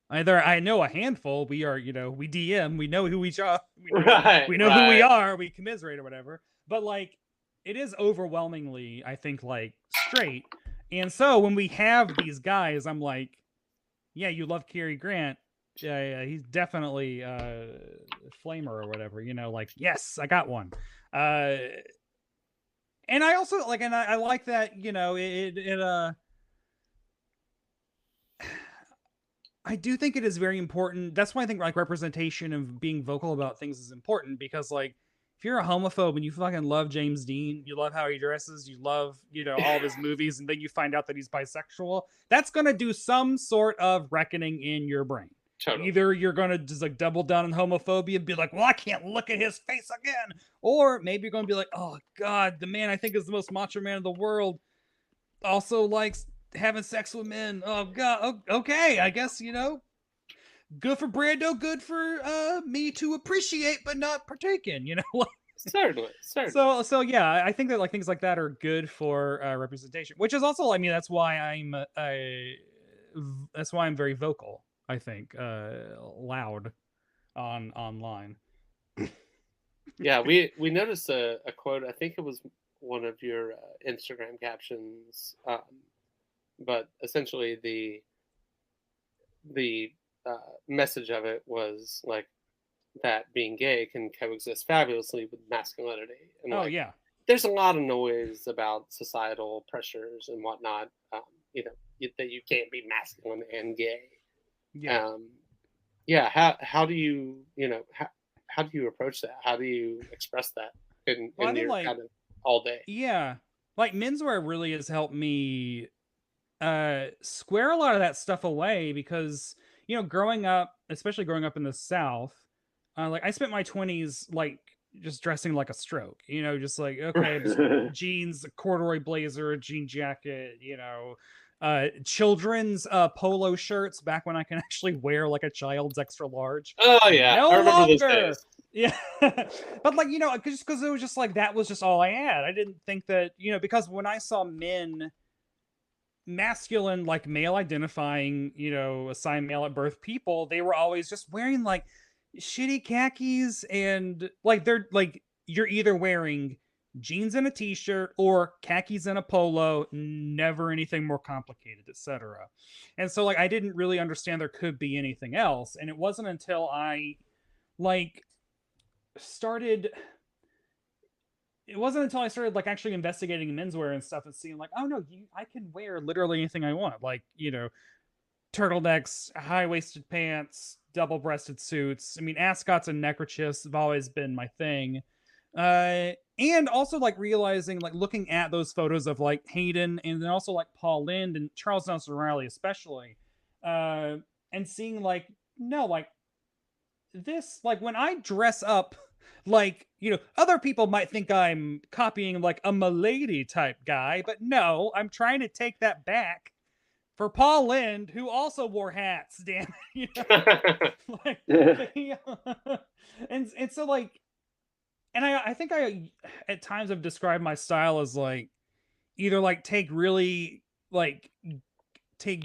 Either I know a handful. We are, we DM, we know who each are, Right. we know who we are, we commiserate or whatever. But like, it is overwhelmingly, I think, like straight. And so when we have these guys, I'm like, yeah, you love Cary Grant. Yeah, he's definitely flamer or whatever. Like, yes, I got one. And I also like, and I like that, I do think it is very important. That's why I think like representation and being vocal about things is important, because like if you're a homophobe and you fucking love James Dean, you love how he dresses, you love, all of his movies, and then you find out that he's bisexual, that's going to do some sort of reckoning in your brain. Totally. Either you're going to just like double down on homophobia and be like, well, I can't look at his face again. Or maybe you're going to be like, oh God, the man I think is the most macho man in the world also likes having sex with men. Oh God. Okay. I guess, good for Brando, good for me to appreciate, but not partake in, Certainly. So yeah, I think that like things like that are good for representation, which is also, I mean, that's why I'm very vocal, I think, loud online. Yeah, we noticed a quote. I think it was one of your Instagram captions, but essentially the message of it was like that being gay can coexist fabulously with masculinity. And oh yeah, there's a lot of noise about societal pressures and whatnot. That you can't be masculine and gay. yeah. How do you how do you approach that? How do you express that in Well, I think your like, kind of all day? yeah, like menswear really has helped me square a lot of that stuff away, because growing up, especially growing up in the South, like I spent my 20s like just dressing like a stroke, just like, okay, just jeans, a corduroy blazer, a jean jacket, children's polo shirts back when I can actually wear like a child's extra large. Oh yeah, No I remember those longer. days. Yeah. But like, just because it was just like, that was just all I had. I didn't think that, because when I saw men, masculine, like male identifying, assigned male at birth people, they were always just wearing like shitty khakis, and like they're like, you're either wearing jeans and a t-shirt or khakis and a polo, never anything more complicated, etc. And so like I didn't really understand there could be anything else, and it wasn't until I like started like actually investigating menswear and stuff and seeing like, oh no, I can wear literally anything I want, like, turtlenecks, high-waisted pants, double-breasted suits. I mean, ascots and neckerchiefs have always been my thing. And also like realizing, like looking at those photos of like Hayden, and then also like Paul Lynde and Charles Nelson Riley especially, and seeing like, no, like this, like when I dress up, like, other people might think I'm copying like a milady type guy, but no, I'm trying to take that back for Paul Lynde, who also wore hats, damn it. Like, and so like, and I think I at times have described my style as like either like take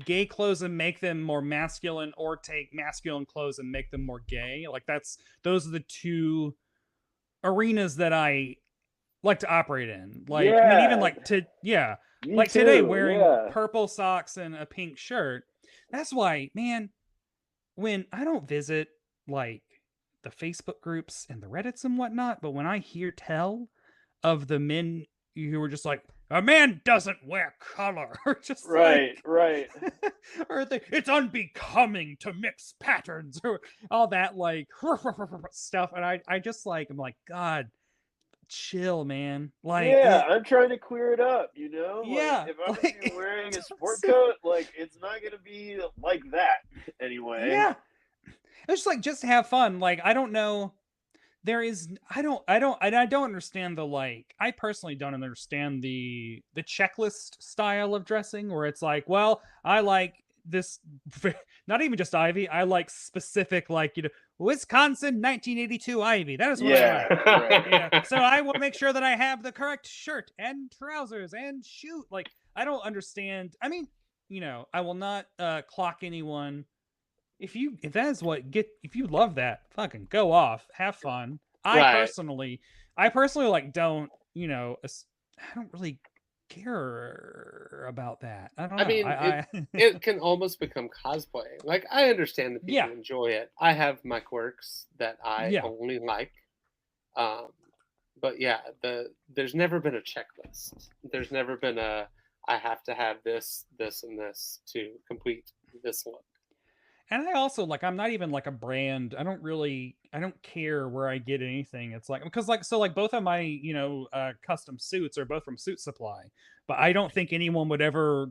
gay clothes and make them more masculine, or take masculine clothes and make them more gay. Like those are the two arenas that I like to operate in. Like, I mean, even like Me like too, today wearing yeah. purple socks and a pink shirt. That's why, man, when I don't visit like the Facebook groups and the Reddits and whatnot, but when I hear tell of the men who were just like, a man doesn't wear color, or just Right, like, right. or it's unbecoming to mix patterns, or all that like stuff, and I just like, I'm like, God, chill, man. Like, Yeah, I'm trying to queer it up, you know? Like, yeah, if I'm gonna be like, wearing a sport so, coat, like, it's not gonna be like that anyway. yeah, it's just like, just have fun. Like, I don't know. There is, I don't understand the, like, I personally don't understand the checklist style of dressing where it's like, well, I like this, not even just Ivy, I like specific, like, Wisconsin 1982 Ivy. That is what I Yeah, like. right. So I will make sure that I have the correct shirt and trousers and shoe. Like, I don't understand. I mean, I will not clock anyone. If that is if you love that, fucking go off, have fun. I Right. personally I personally like don't, I don't really care about that. I don't I know. mean, I it can almost become cosplay. Like, I understand that yeah. people enjoy it. I have my quirks that I Yeah. only like. Um, but yeah, there's never been a checklist. There's never been a I have to have this, this, and this to complete this look. And I also like, I'm not even like a brand. I don't care where I get anything. It's like, because like, so like both of my, custom suits are both from Suit Supply, but I don't think anyone would ever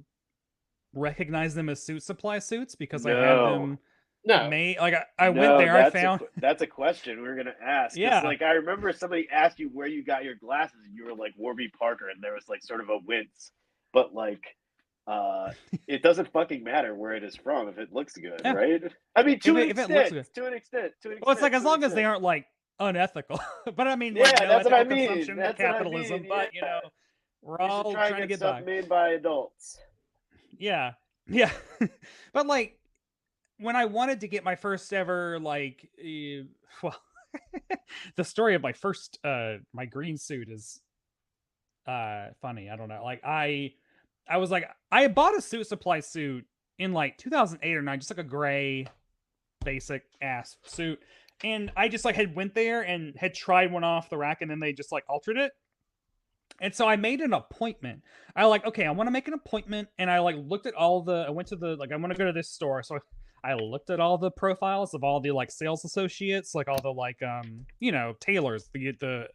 recognize them as Suit Supply suits because I had No. them No, made. Like, I went No, there, I found, that's a question we are gonna ask. Because yeah. like I remember somebody asked you where you got your glasses, and you were like Warby Parker, and there was like sort of a wince. But like, it doesn't fucking matter where it is from if it looks good, Yeah. right? I mean, to an If it looks extent, good. to an extent, to an extent. Well, it's like, as to an long as they extent. aren't like unethical. But I mean, like, Yeah, no that's what I ethical mean. consumption, That's what I capitalism. mean. Yeah, But we're we should all try and trying to get get stuff by. made by adults. Yeah, yeah. But like, when I wanted to get my first ever, like, well, the story of my first my green suit is funny. I don't know. Like, I was like, I bought a Suit Supply suit in like 2008 or 9, just like a gray basic ass suit, and I just like had went there and had tried one off the rack, and then they just like altered it. And so I made an appointment. I like, okay, I want to make an appointment, and I like looked at all the. I went to the, like, I want to go to this store, so I looked at all the profiles of all the like sales associates, like all the like tailors, the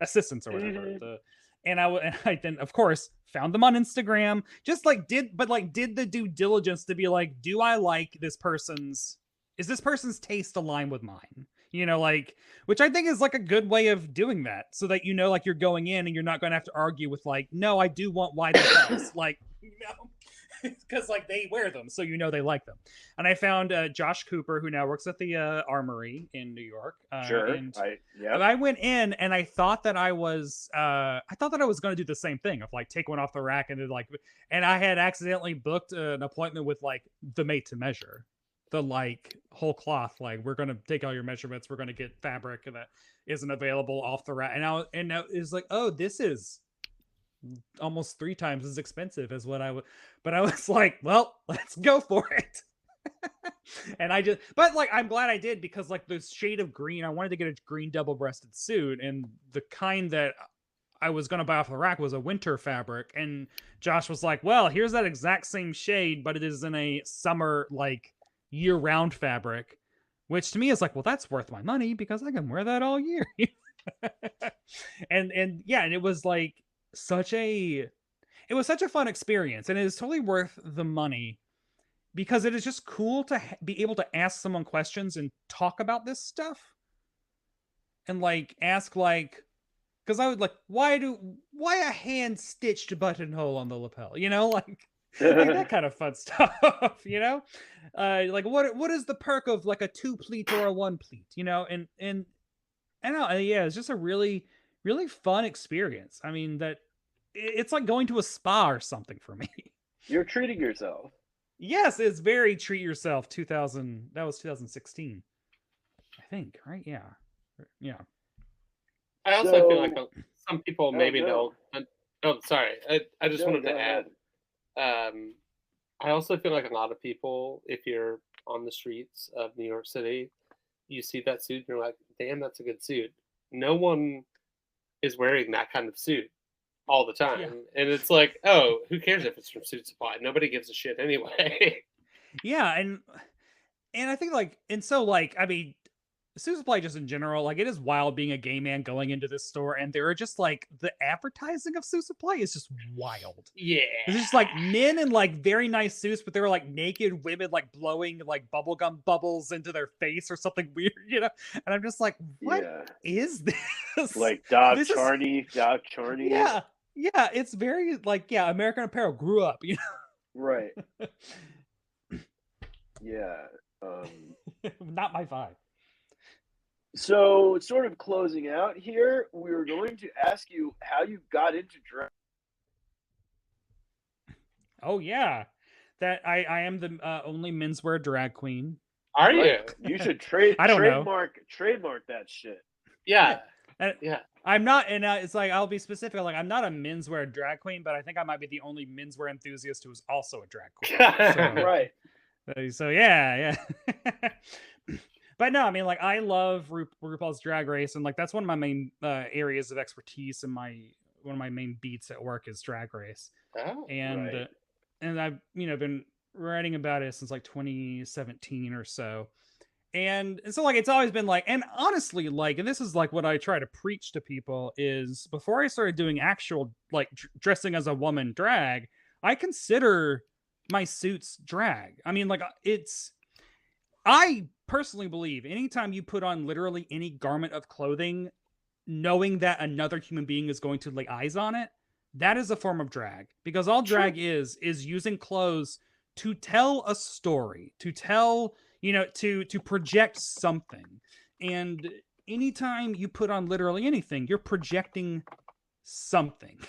assistants or whatever. Mhm. And I then of course found them on Instagram. Just like did the due diligence to be like, do I like this person's? Is this person's taste aligned with mine? Like, which I think is like a good way of doing that, so that like you're going in and you're not going to have to argue with like, no, I do want wide lapels, like, because like they wear them, so they like them. And I found Josh Cooper, who now works at the Armory in New York. Sure. And Yeah. I went in and I thought that I was going to do the same thing of like take one off the rack and then like, and I had accidentally booked an appointment with like the made to measure, the like whole cloth, like, we're going to take all your measurements, we're going to get fabric that isn't available off the rack. And now it's like, oh, this is almost 3 times as expensive as what I would, but I was like, well, let's go for it. And but like, I'm glad I did, because like the shade of green, I wanted to get a green double-breasted suit, and the kind that I was going to buy off the rack was a winter fabric. And Josh was like, well, here's that exact same shade, but it is in a summer, like, year-round fabric, which to me is like, well, that's worth my money because I can wear that all year. and yeah, and it was like such a fun experience, and it is totally worth the money, because it is just cool to be able to ask someone questions and talk about this stuff, and like ask, like, because I would like, why a hand stitched buttonhole on the lapel, like that kind of fun stuff, like what is the perk of like a 2 pleat or a 1 pleat, and I don't know, yeah, it's just a really, really fun experience. I mean, that it's like going to a spa or something for me. You're treating yourself. Yes, it's very treat yourself. 2000, that was 2016, I think, right? Yeah. I also feel like some people maybe no. don't Oh, sorry. I just No, wanted go to add. ahead. I also feel like a lot of people, if you're on the streets of New York City, you see that suit and you're like, damn, that's a good suit. No one is wearing that kind of suit all the time. Yeah. And it's like, oh, who cares if it's from Suit Supply? Nobody gives a shit anyway. Yeah, and I think like, and so like, I mean, Suit Supply just in general, like it is wild being a gay man going into this store, and there are just like the advertising of Suit Supply is just wild. Yeah. It's just like men in like very nice suits, but they were like naked women like blowing like bubblegum bubbles into their face or something weird, you know? And I'm just like, what is this? Like Doc This is- Charney. Yeah. Yeah. It's very like, yeah, American Apparel grew up, you know? Right. Yeah. Not my vibe. So, sort of closing out here, we were going to ask you how you got into drag. Oh yeah, that I am the only menswear drag queen. Are you? You should I don't know. trademark that shit. Yeah. Yeah. I'm not, and it's like I'll be specific. Like I'm not a menswear drag queen, but I think I might be the only menswear enthusiast who is also a drag queen. So, Right. So yeah. But no, I mean, like I love RuPaul's Drag Race, and like that's one of my main areas of expertise, and one of my main beats at work is Drag Race. Oh, and and I've been writing about it since like 2017 or so. And so like it's always been like, and honestly, like, and this is like what I try to preach to people is before I started doing actual like dressing as a woman drag, I consider my suits drag. I mean, like I personally believe anytime you put on literally any garment of clothing, knowing that another human being is going to lay eyes on it, that is a form of drag, because all drag is using clothes to tell a story, to tell, to project something. And anytime you put on literally anything, you're projecting something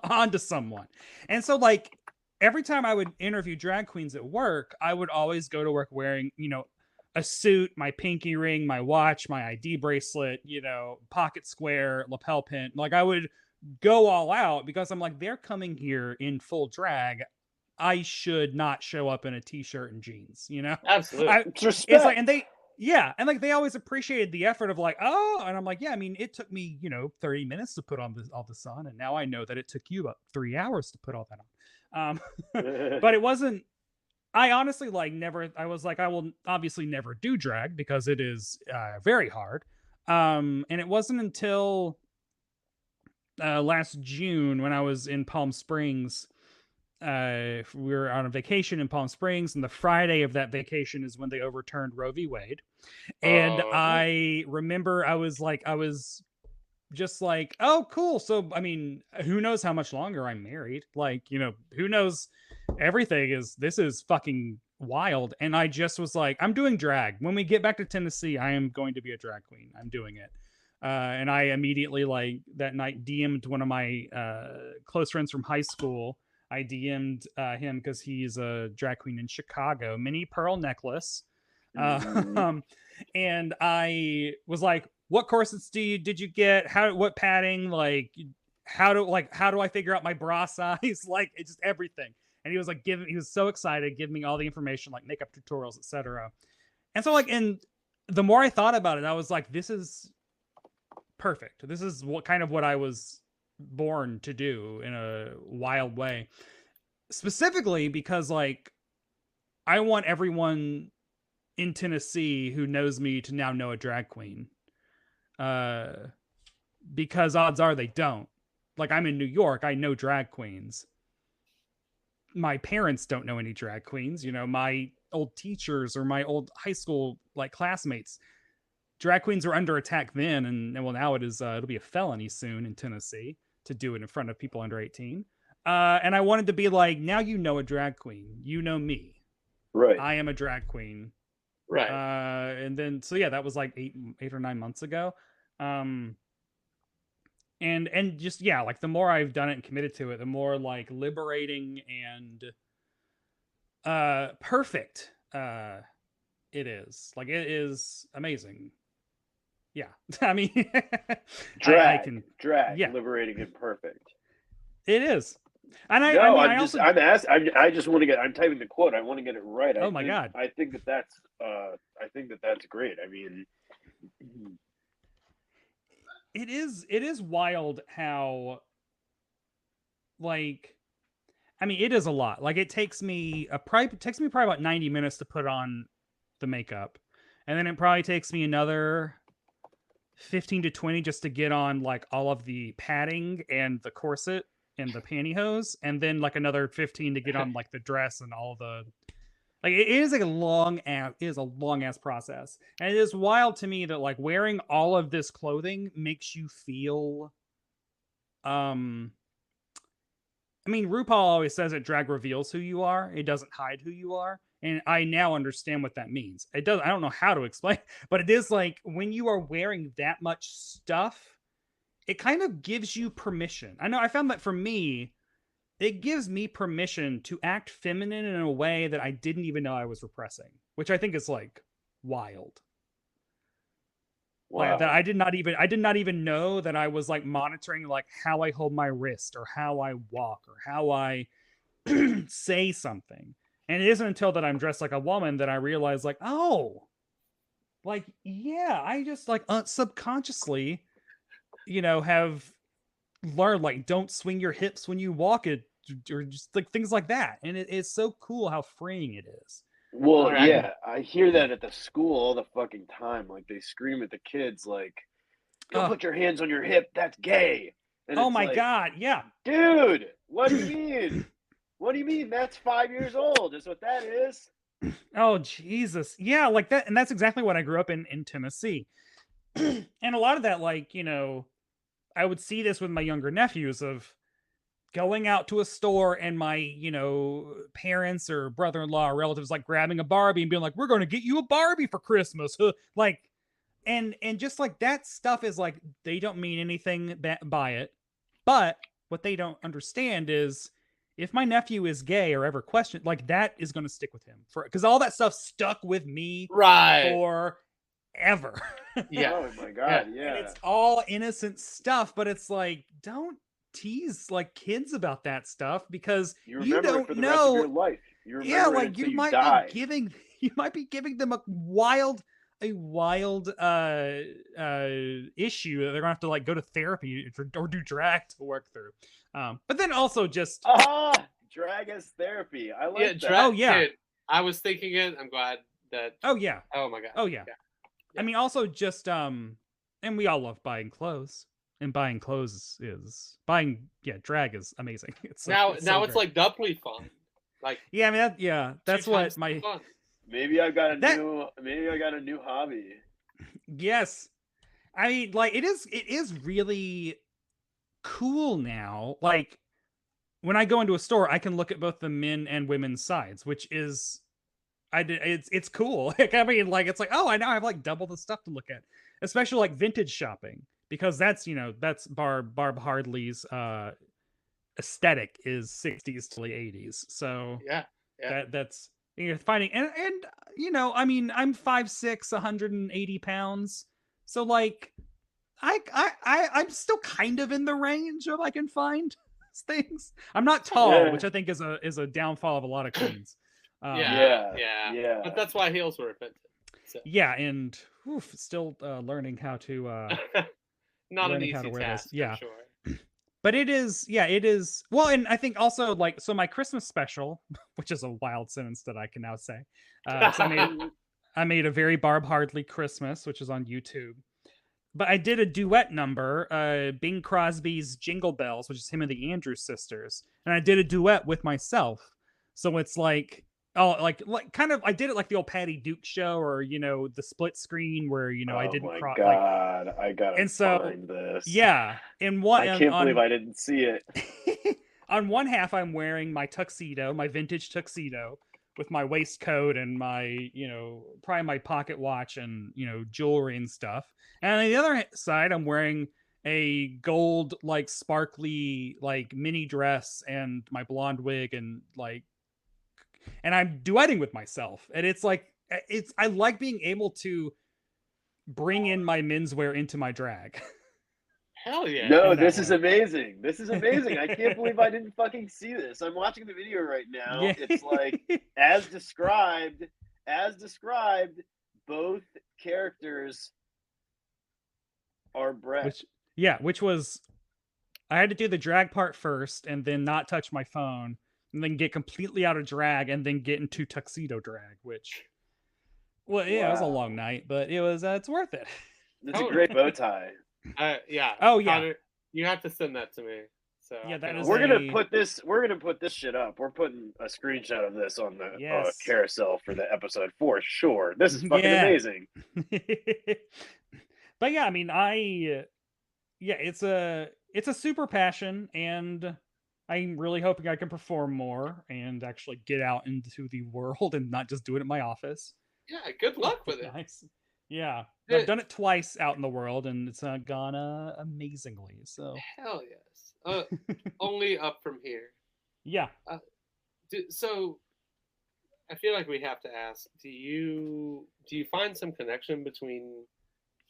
onto someone. And so like every time I would interview drag queens at work, I would always go to work wearing, a suit, my pinky ring, my watch, my ID bracelet, pocket square, lapel pin. Like I would go all out because I'm like, they're coming here in full drag. I should not show up in a t-shirt and jeans, Absolutely. It's like, and they always appreciated the effort of like, oh, and I'm like, yeah, I mean, it took me, 30 minutes to put on all this on, and now I know that it took you about 3 hours to put all that on. But it wasn't, I honestly I was like, I will obviously never do drag because it is very hard. And it wasn't until last June when I was in Palm Springs. We were on a vacation in Palm Springs, and the Friday of that vacation is when they overturned Roe v. Wade. And I remember I was just like, oh, cool. So, I mean, who knows how much longer I'm married? Like, who knows? This is fucking wild. And I just was like, I'm doing drag. When we get back to Tennessee, I am going to be a drag queen. I'm doing it. And I immediately, like, that night DM'd one of my close friends from high school. I DM'd him because he's a drag queen in Chicago, Mini Pearl Necklace. And I was like, what corsets did you get? What padding? Like, how do I figure out my bra size? Like, it's just everything. And he was like, he was so excited, giving me all the information, like makeup tutorials, etc. And so like, and the more I thought about it, I was like, this is perfect. This is what I was born to do in a wild way. Specifically because like, I want everyone in Tennessee who knows me to now know a drag queen. Because odds are they don't. Like, I'm in New York, I know drag queens. My parents don't know any drag queens. My old teachers or my old high school like classmates, drag queens were under attack then, and well, now it'll be a felony soon in Tennessee to do it in front of people under 18. And I wanted to be like, now you know a drag queen, you know me, right? I am a drag queen, right? And then so yeah, that was like 8 or 9 months ago. And just, yeah, like the more I've done it and committed to it, the more like liberating and perfect it is. Like, it is amazing. Yeah. I mean, drag, yeah. liberating and perfect. It is. And I No, mean, I'm just, I'm asked. I just want to get. I'm typing the quote. I want to get it right. Oh my God. I think that that's. I think that that's great. I mean, it is wild how, like, I mean, it is a lot. Like, it takes me probably about 90 minutes to put on the makeup, and then it probably takes me another 15 to 20 just to get on like all of the padding and the corset and the pantyhose, and then like another 15 to get on like the dress and all the, like, it is like a long ass process. And it is wild to me that like wearing all of this clothing makes you feel I mean, RuPaul always says that drag reveals who you are. It doesn't hide who you are. And I now understand what that means. It does. I don't know how to explain, but it is like when you are wearing that much stuff, it kind of gives you permission. I know I found that for me, it gives me permission to act feminine in a way that I didn't even know I was repressing, which I think is like wild. wow. Like, that I did not even know that I was like monitoring like how I hold my wrist or how I walk or how I say something. And it isn't until that I'm dressed like a woman that I realize like, oh, like, yeah, I just like subconsciously, have learned like don't swing your hips when you walk it, or just like things like that. And it's so cool how freeing it is. Well, Drag- yeah, I hear that at the school all the fucking time. Like they scream at the kids, like, "Don't put your hands on your hip. That's gay." And Oh it's my like, God, yeah. dude, what do you mean? What do you mean? That's 5 years old. Is what that is. Oh Jesus. Yeah, like that. And that's exactly what I grew up in Tennessee. And a lot of that, like, I would see this with my younger nephews of going out to a store and my, parents or brother-in-law or relatives like grabbing a Barbie and being like, we're going to get you a Barbie for Christmas. Like, and just like that stuff is like, they don't mean anything by it. But what they don't understand is if my nephew is gay or ever questioned, like that is going to stick with him because all that stuff stuck with me right. forever. Yeah. Oh my God. Yeah. And it's all innocent stuff, but it's like, don't tease like kids about that stuff because You you remember it don't for the rest of know. your life. You remember Yeah, it like until you you might die. you might be giving them a wild issue that they're gonna have to like go to therapy or do drag to work through. But then also just Drag as therapy. I like Yeah, that. drag. Oh, yeah. Dude, I was thinking it. I'm glad that. oh yeah Oh my God. oh yeah. I mean, also just and we all love buying clothes, and buying clothes is buying. Yeah, drag is amazing. It's Now it's now so it's great. like doubly fun. Like Yeah, I mean, that's two what times my fun. Maybe I got a That- new. Maybe I got a new hobby. yes. I mean, like it is really cool now. Like when I go into a store, I can look at both the men and women's sides, which is it's cool. Like, I mean, like it's like, oh, I now have like double the stuff to look at, especially like vintage shopping because that's that's Barb Hardley's aesthetic is 60s to late 80s. So Yeah. that's you're finding and I mean, I'm 5'6", 180 pounds, so like I'm still kind of in the range of I can find things. I'm not tall, Yeah. which I think is a downfall of a lot of queens. Yeah. But that's why heels were invented. So. Yeah, and still learning how to not an learning how easy to wear task, this. Yeah. I'm sure. But it is. Well, and I think also like so my Christmas special, which is a wild sentence that I can now say. So I made a very Barb Hardley Christmas, which is on YouTube. But I did a duet number, Bing Crosby's Jingle Bells, which is him and the Andrews sisters, and I did a duet with myself. So it's like, oh, like kind of, I did it like the old Patty Duke show, or the split screen where I didn't Oh my cross. God, I gotta and so, find this. Yeah, in one, I can't believe I didn't see it. On one half, I'm wearing my tuxedo, my vintage tuxedo, with my waistcoat and my, probably my pocket watch and, jewelry and stuff. And on the other side, I'm wearing a gold, like, sparkly, like, mini dress and my blonde wig and, like, and I'm duetting with myself. And it's like, I like being able to bring in my menswear into my drag. Hell yeah. No, in that this is way. amazing. This is amazing. I can't believe I didn't fucking see this. I'm watching the video right now. Yeah. It's like as described, both characters are Brett. which was I had to do the drag part first and then not touch my phone and then get completely out of drag and then get into tuxedo drag, which well, yeah, it was a Wow. long night, but it was it's worth it. It's a great bow tie. Yeah. Oh yeah. Connor, you have to send that to me. So Yeah, that is We're gonna put this shit up. We're putting a screenshot of this on the Yes. carousel for the episode for sure. This is fucking Yeah. amazing. But yeah, I mean, it's a super passion, and I'm really hoping I can perform more and actually get out into the world and not just do it at my office. Yeah, good luck with it. Nice. Yeah, I've done it twice out in the world, and it's gone amazingly. So hell yes, only up from here. Yeah. So I feel like we have to ask: Do you find some connection between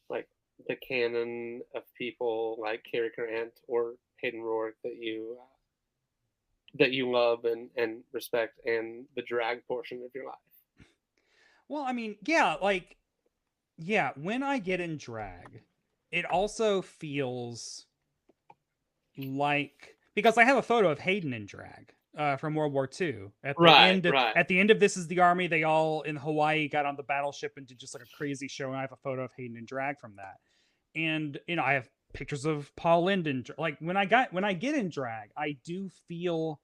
like the canon of people like Cary Grant or Hayden Rourke that you love and respect, and the drag portion of your life? Well, I mean, yeah, like, yeah, when I get in drag, it also feels like, because I have a photo of Hayden in drag from World War II. At the end of This Is the Army, they all in Hawaii got on the battleship and did just like a crazy show, and I have a photo of Hayden in drag from that. And I have pictures of Paul Linden. Like when I get in drag, I do feel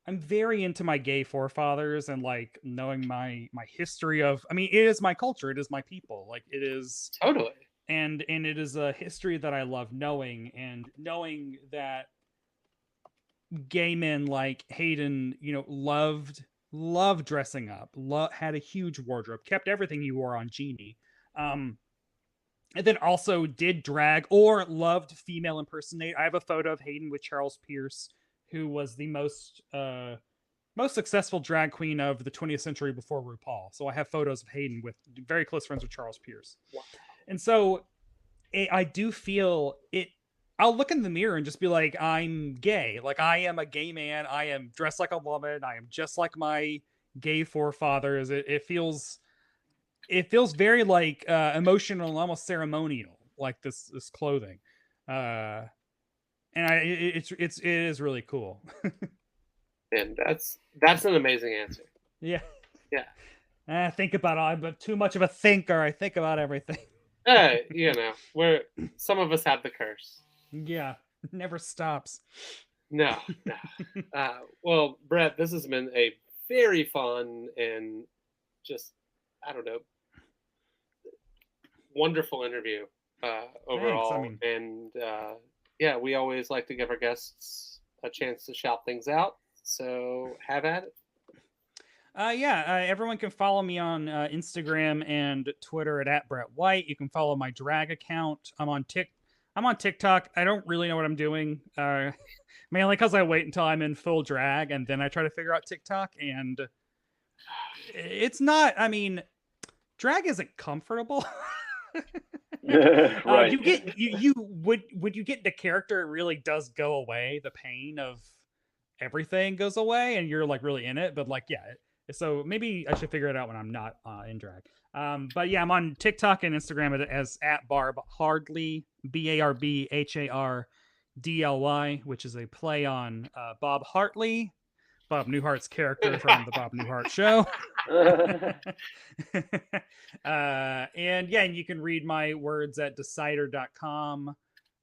I'm very into my gay forefathers and like knowing my history of, I mean, it is my culture, it is my people, like it is totally, and it is a history that I love knowing, and knowing that gay men like Hayden, loved dressing up, had a huge wardrobe, kept everything he wore on Genie, and then also did drag or loved female impersonate. I have a photo of Hayden with Charles Pierce, who was the most successful drag queen of the 20th century before RuPaul. So I have photos of Hayden with very close friends with Charles Pierce. Wow. And so I do feel it. I'll look in the mirror and just be like, I'm gay. Like, I am a gay man. I am dressed like a woman. I am just like my gay forefathers. It feels very like emotional, almost ceremonial, like this clothing. And it is really cool. And that's an amazing answer. Yeah. Yeah. I think about it. I'm too much of a thinker. I think about everything. Where some of us have the curse. Yeah, it never stops. No. Well, Brett, this has been a very fun and just, I don't know, wonderful interview overall. Thanks, and yeah, we always like to give our guests a chance to shout things out. So have at it. Everyone can follow me on Instagram and Twitter at Brett White. You can follow my drag account. I'm on TikTok. I don't really know what I'm doing, mainly because I wait until I'm in full drag and then I try to figure out TikTok. And it's not. I mean, drag isn't comfortable. Right. When you get into character, it really does go away. The pain of everything goes away, and you're like really in it. But like, yeah. So maybe I should figure it out when I'm not in drag. But yeah, I'm on TikTok and Instagram as @BarbHardly, BARBHARDLY, which is a play on Bob Hartley, Bob Newhart's character from the Bob Newhart Show. And you can read my words at decider.com.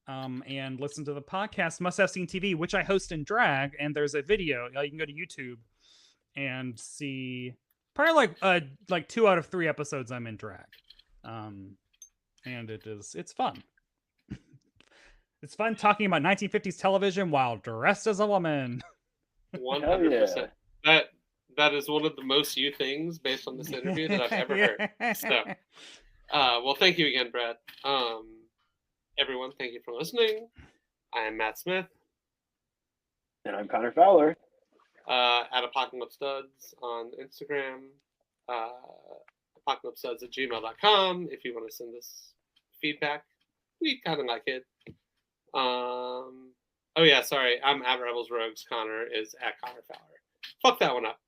And listen to the podcast Must Have Seen TV, which I host in drag, and there's a video. You can go to YouTube and see probably like 2 out of 3 episodes I'm in drag, and it's fun. It's fun talking about 1950s television while dressed as a woman. 100%. That is one of the most you things based on this interview that I've ever heard. So, well, thank you again, Brad. Everyone, thank you for listening. I am Matt Smith. And I'm Conor Fowler. At Apocalypse Studs on Instagram. ApocalypseStuds@gmail.com if you want to send us feedback. we kind of like it. Oh yeah, sorry. I'm at Rebels Rogues. Conor is at Conor Fowler. Fuck that one up.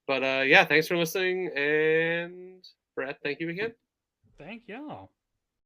But yeah, thanks for listening. And Brett, thank you again. Thank y'all.